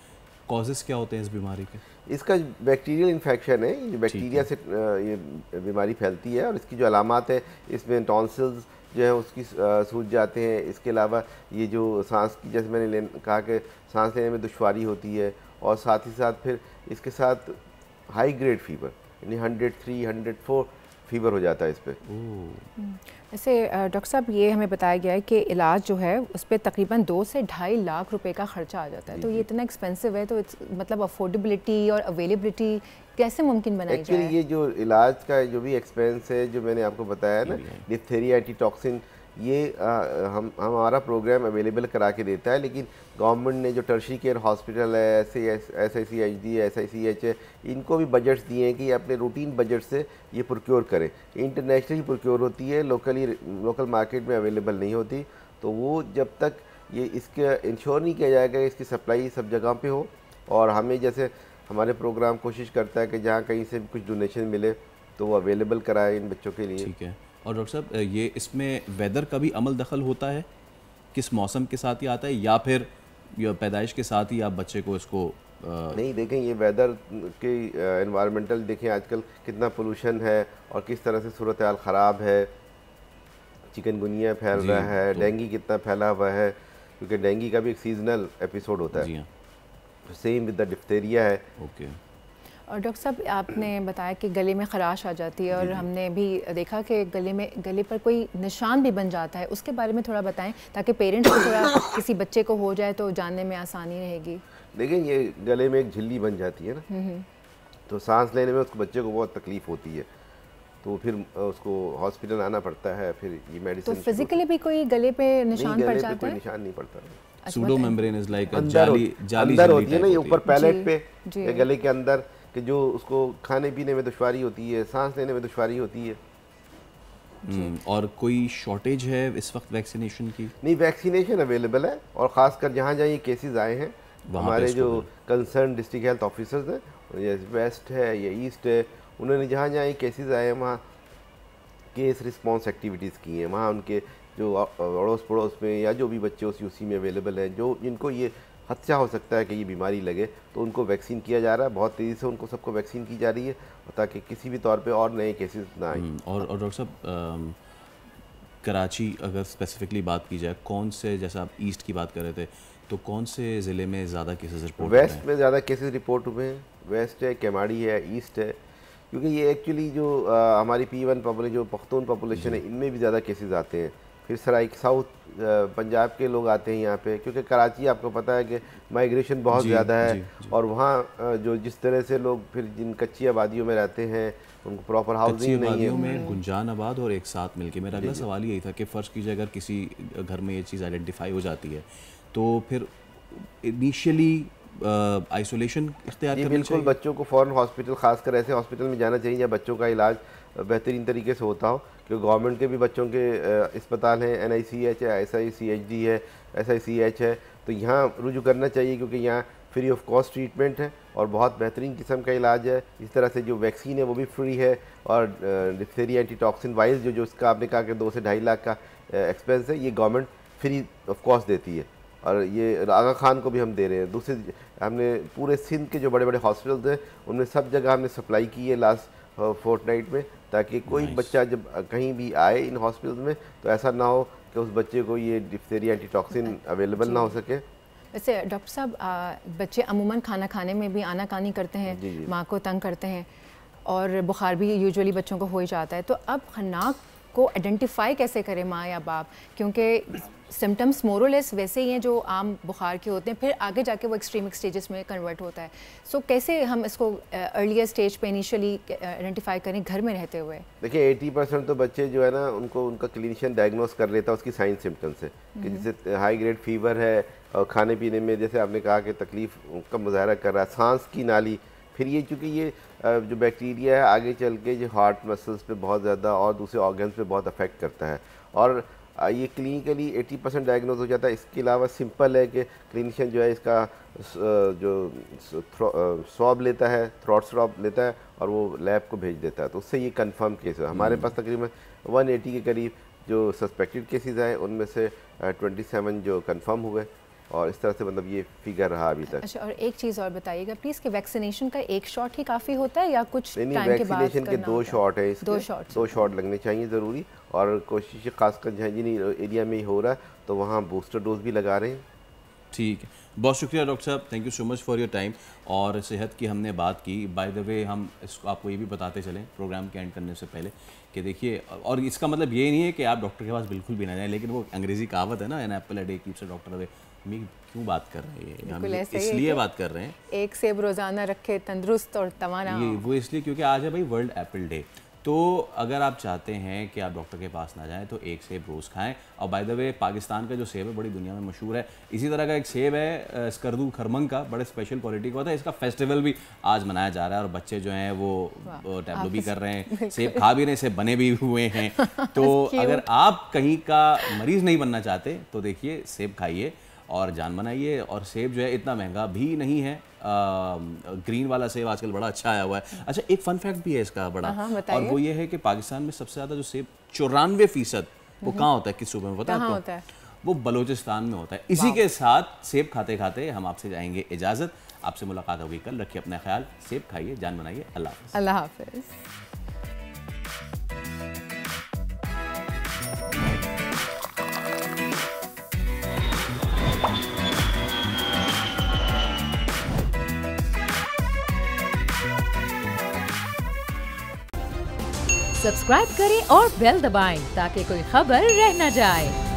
कॉजेज़ क्या होते हैं इस बीमारी के? इसका बैक्टीरियल इन्फेक्शन है, ये बैक्टीरिया से ये बीमारी फैलती है, और इसकी जो अलामात है इसमें टॉन्सिल्स जो है उसकी सूज जाते हैं। इसके अलावा ये जो सांस की, जैसे मैंने कहा कि सांस लेने में दुश्वारी होती है, और साथ ही साथ फिर इसके साथ हाई ग्रेड फीवर, यानी 103, 104 फीवर हो जाता है इस पर। वैसे डॉक्टर साहब, ये हमें बताया गया है कि इलाज जो है उस पर तकरीबन 2 से 2.5 लाख रुपए का खर्चा आ जाता है, तो ये इतना एक्सपेंसिव है, तो मतलब अफोर्डेबिलिटी और अवेलेबिलिटी कैसे मुमकिन बनाई जाए? एक्चुअली ये जो इलाज का जो भी एक्सपेंस है, जो मैंने आपको बताया ना, डिप्थीरिया एंटीटॉक्सिन, ये हमारा प्रोग्राम अवेलेबल करा के देता है, लेकिन गवर्नमेंट ने जो टर्शरी केयर हॉस्पिटल है, SICHD है, SICH है, इनको भी बजट्स दिए हैं कि ये अपने रूटीन बजट से ये प्रोक्योर करें। इंटरनेशनली प्रोक्योर होती है, लोकल मार्केट में अवेलेबल नहीं होती, तो वो जब तक ये इसके इंश्योर नहीं किया जाएगा इसकी सप्लाई सब जगह पे हो, और हमें जैसे हमारे प्रोग्राम कोशिश करता है कि जहाँ कहीं से कुछ डोनेशन मिले तो वो अवेलेबल कराए इन बच्चों के लिए। ठीक है। और डॉक्टर साहब, ये इसमें वेदर का भी अमल दखल होता है, किस मौसम के साथ ही आता है, या फिर पैदाइश के साथ ही आप बच्चे को इसको नहीं, देखें ये वेदर के एनवायरमेंटल देखें आजकल कितना पोल्यूशन है और किस तरह से सूरत हाल ख़राब है, चिकनगुनिया फैल रहा है, डेंगू कितना फैला हुआ है, क्योंकि डेंगू का भी एक सीजनल एपिसोड होता है, सेम विद द डिप्थीरिया है। ओके। और डॉक्टर साहब, आपने बताया कि गले में ख़राश आ जाती है, और हमने भी देखा कि गले पर कोई निशान भी बन जाता है, उसके बारे में थोड़ा बताएं ताकि पेरेंट्स को थोड़ा किसी बच्चे को हो जाए तो जानने में आसानी रहेगी। देखिए, ये गले में एक झिल्ली बन जाती है ना, तो सांस लेने में उसको बच्चे को बहुत तकलीफ होती है, तो फिर उसको हॉस्पिटल आना पड़ता है, फिर ये मेडिसिन। तो फिजिकली भी कोई गले पे निशान पड़ जाता है? कोई निशान नहीं पड़ता। सूडो मेम्ब्रेन इज लाइक अंदर होती है ना, ये ऊपर पैलेट पे या गले के अंदर, कि जो उसको खाने पीने में दुश्वारी होती है, सांस लेने में दुश्वारी होती है। और कोई शॉर्टेज है इस वक्त वैक्सीनेशन की? नहीं, वैक्सीनेशन अवेलेबल है, और ख़ासकर जहाँ जहाँ ये केसेस आए हैं हमारे जो कंसर्न डिस्ट्रिक्ट हेल्थ ऑफिसर्स हैं, या वेस्ट है या ईस्ट है, उन्होंने जहाँ जहाँ ये केसेस आए हैं वहाँ केस रिस्पॉन्स एक्टिविटीज़ की हैं, वहाँ उनके जो अड़ोस पड़ोस में या जो भी बच्चे उस यूसी में अवेलेबल हैं, जो जिनको ये खदशा हो सकता है कि ये बीमारी लगे, तो उनको वैक्सीन किया जा रहा है। बहुत तेज़ी से उनको सबको वैक्सीन की जा रही है ताकि किसी भी तौर पे और नए केसेस ना आए। और डॉक्टर साहब, कराची अगर स्पेसिफिकली बात की जाए, कौन से, जैसा आप ईस्ट की बात कर रहे थे, तो कौन से ज़िले में ज़्यादा केसेस रिपोर्ट हुए हैं? वेस्ट में ज़्यादा केसेस रिपोर्ट हुए हैं, वेस्ट है, केमाड़ी है, ईस्ट है, क्योंकि ये एक्चुअली जो हमारी P1 पॉपुलेशन, जो पख्तून पॉपुलेशन है, इनमें भी ज़्यादा केसेस आते हैं। फिर सराइक साउथ पंजाब के लोग आते हैं यहाँ पे, क्योंकि कराची आपको पता है कि माइग्रेशन बहुत ज़्यादा है और वहाँ जो जिस तरह से लोग फिर जिन कच्ची आबादियों में रहते हैं उनको प्रॉपर हाउसिंग नहीं है। में गुंजान आबाद और एक साथ मिलके, मेरा अगला सवाल यही था कि फ़र्ज़ कीजिए अगर किसी घर में ये चीज़ आइडेंटिफाई हो जाती है तो फिर इनिशियली आइसोलेशन इख्तियार करनी बिल्कुल चाहिए? बच्चों को फ़ौरन हॉस्पिटल, खासकर ऐसे हॉस्पिटल में जाना चाहिए जहाँ बच्चों का इलाज बेहतरीन तरीके से होता हो, क्योंकि गवर्नमेंट के भी बच्चों के अस्पताल हैं, NICH है, SICHD है, SICH है, तो यहाँ रुजू करना चाहिए क्योंकि यहाँ फ्री ऑफ कॉस्ट ट्रीटमेंट है और बहुत बेहतरीन किस्म का इलाज है। इस तरह से जो वैक्सीन है वो भी फ्री है और डिप्थेरिया एंटीटॉक्सिन वाइज जो उसका आपने कहा कि 2 से 2.5 लाख का एक्सपेंस है, ये गवर्नमेंट फ्री ऑफ कॉस्ट देती है और ये आगा खान को भी हम दे रहे हैं। दूसरे हमने पूरे सिंध के जो बड़े बड़े हॉस्पिटल्स हैं उनमें सब जगह हमने सप्लाई की है लास्ट फोर्टनाइट में, ताकि कोई बच्चा जब कहीं भी आए इन हॉस्पिटल्स में तो ऐसा ना हो कि उस बच्चे को ये डिप्थेरिया एंटीटॉक्सिन अवेलेबल ना हो सके। वैसे डॉक्टर साहब, बच्चे अमूमन खाना खाने में भी आनाकानी करते हैं, माँ को तंग करते हैं और बुखार भी यूजुअली बच्चों को हो ही जाता है, तो अब खन्नाक को आइडेंटिफाई कैसे करें माँ या बाप, क्योंकि सिम्टम्स मोरलेस वैसे ही हैं जो आम बुखार के होते हैं, फिर आगे जाके वो एक्सट्रीम स्टेजेस में कन्वर्ट होता है। सो कैसे हम इसको अर्लियर स्टेज पे इनिशियली आइडेंटिफाई करें घर में रहते हुए? देखिए 80% तो बच्चे जो है ना उनको उनका क्लिनिशियन डायग्नोस कर लेता है उसकी साइन सिम्टम्स से, कि जैसे हाई ग्रेड फीवर है और खाने पीने में जैसे आपने कहा कि तकलीफ का मुजाहरा कर रहा है, सांस की नाली, फिर ये चूँकि ये जो बैक्टीरिया है आगे चल के जो हार्ट मसल्स पे बहुत ज़्यादा और दूसरे ऑर्गन्स पे बहुत अफेक्ट करता है और ये क्लिनिकली 80% डायग्नोज हो जाता है। इसके अलावा सिंपल है कि क्लिनिशियन जो है इसका जो स्वैब लेता है, थ्रोट स्वैब लेता है और वो लैब को भेज देता है, तो उससे ये कंफर्म केस है। हमारे पास तकरीबन 180 के करीब जो सस्पेक्टेड केसेस आए उनमें से 27 जो कंफर्म हुए और इस तरह से मतलब ये फिगर रहा अभी तक। अच्छा, और एक चीज़ और बताइएगा प्लीज़ कि वैक्सीनेशन का एक शॉट ही काफ़ी होता है या कुछ टाइम के बाद? वैक्सीनेशन के 2 शॉट है, इसके 2 शॉट लगने चाहिए ज़रूरी, और कोशिश खासकर जहाँ जिन एरिया में हो रहा है तो वहाँ बूस्टर डोज भी लगा रहे हैं। ठीक है, बहुत शुक्रिया डॉक्टर साहब, thank you so much for your time. और सेहत की हमने बात की, बाय द वे हम इसको आपको ये भी बताते चलें प्रोग्राम के एंड करने से पहले कि देखिए, और इसका मतलब ये नहीं है कि आप डॉक्टर के पास बिल्कुल भी ना जाएं, लेकिन वो अंग्रेजी कहावत है ना, an apple a day keeps a doctor away. हम क्यों बात कर रहे हैं, हम इसलिए बात कर रहे हैं, एक सेब रोज़ाना रखे तंदुरुस्त और तवाना, ये वो इसलिए क्योंकि आज है भाई वर्ल्ड एप्पल डे। तो अगर आप चाहते हैं कि आप डॉक्टर के पास ना जाएं तो एक सेब रोज़ खाएं। और बाय द वे पाकिस्तान का जो सेब है बड़ी दुनिया में मशहूर है, इसी तरह का एक सेब है स्कर्दू खरमंग का, बड़े स्पेशल क्वालिटी का होता है। इसका फेस्टिवल भी आज मनाया जा रहा है और बच्चे जो हैं वो टैब्लो भी कर रहे हैं, सेब खा भी रहे हैं, सेब बने भी हुए हैं। तो अगर आप कहीं का मरीज़ नहीं बनना चाहते तो देखिए सेब खाइए और जान बनाइए। और सेब जो है इतना महंगा भी नहीं है, ग्रीन वाला सेब आजकल बड़ा अच्छा आया हुआ है। अच्छा, एक फन फैक्ट भी है इसका बड़ा, और वो ये है कि पाकिस्तान में सबसे ज़्यादा जो सेब 94% वो कहाँ होता है, किस सूबे में पता है आपको? वो बलूचिस्तान में होता है। इसी के साथ सेब खाते खाते हम आपसे जाएंगे इजाज़त, आपसे मुलाकात होगी कल। रखिए अपना ख्याल, सेब खाइए, जान बनाइए। अल्लाह हाफ़िज़। अल्लाह हाफ़िज़। सब्सक्राइब करें और बेल दबाएं ताकि कोई खबर रह न जाए।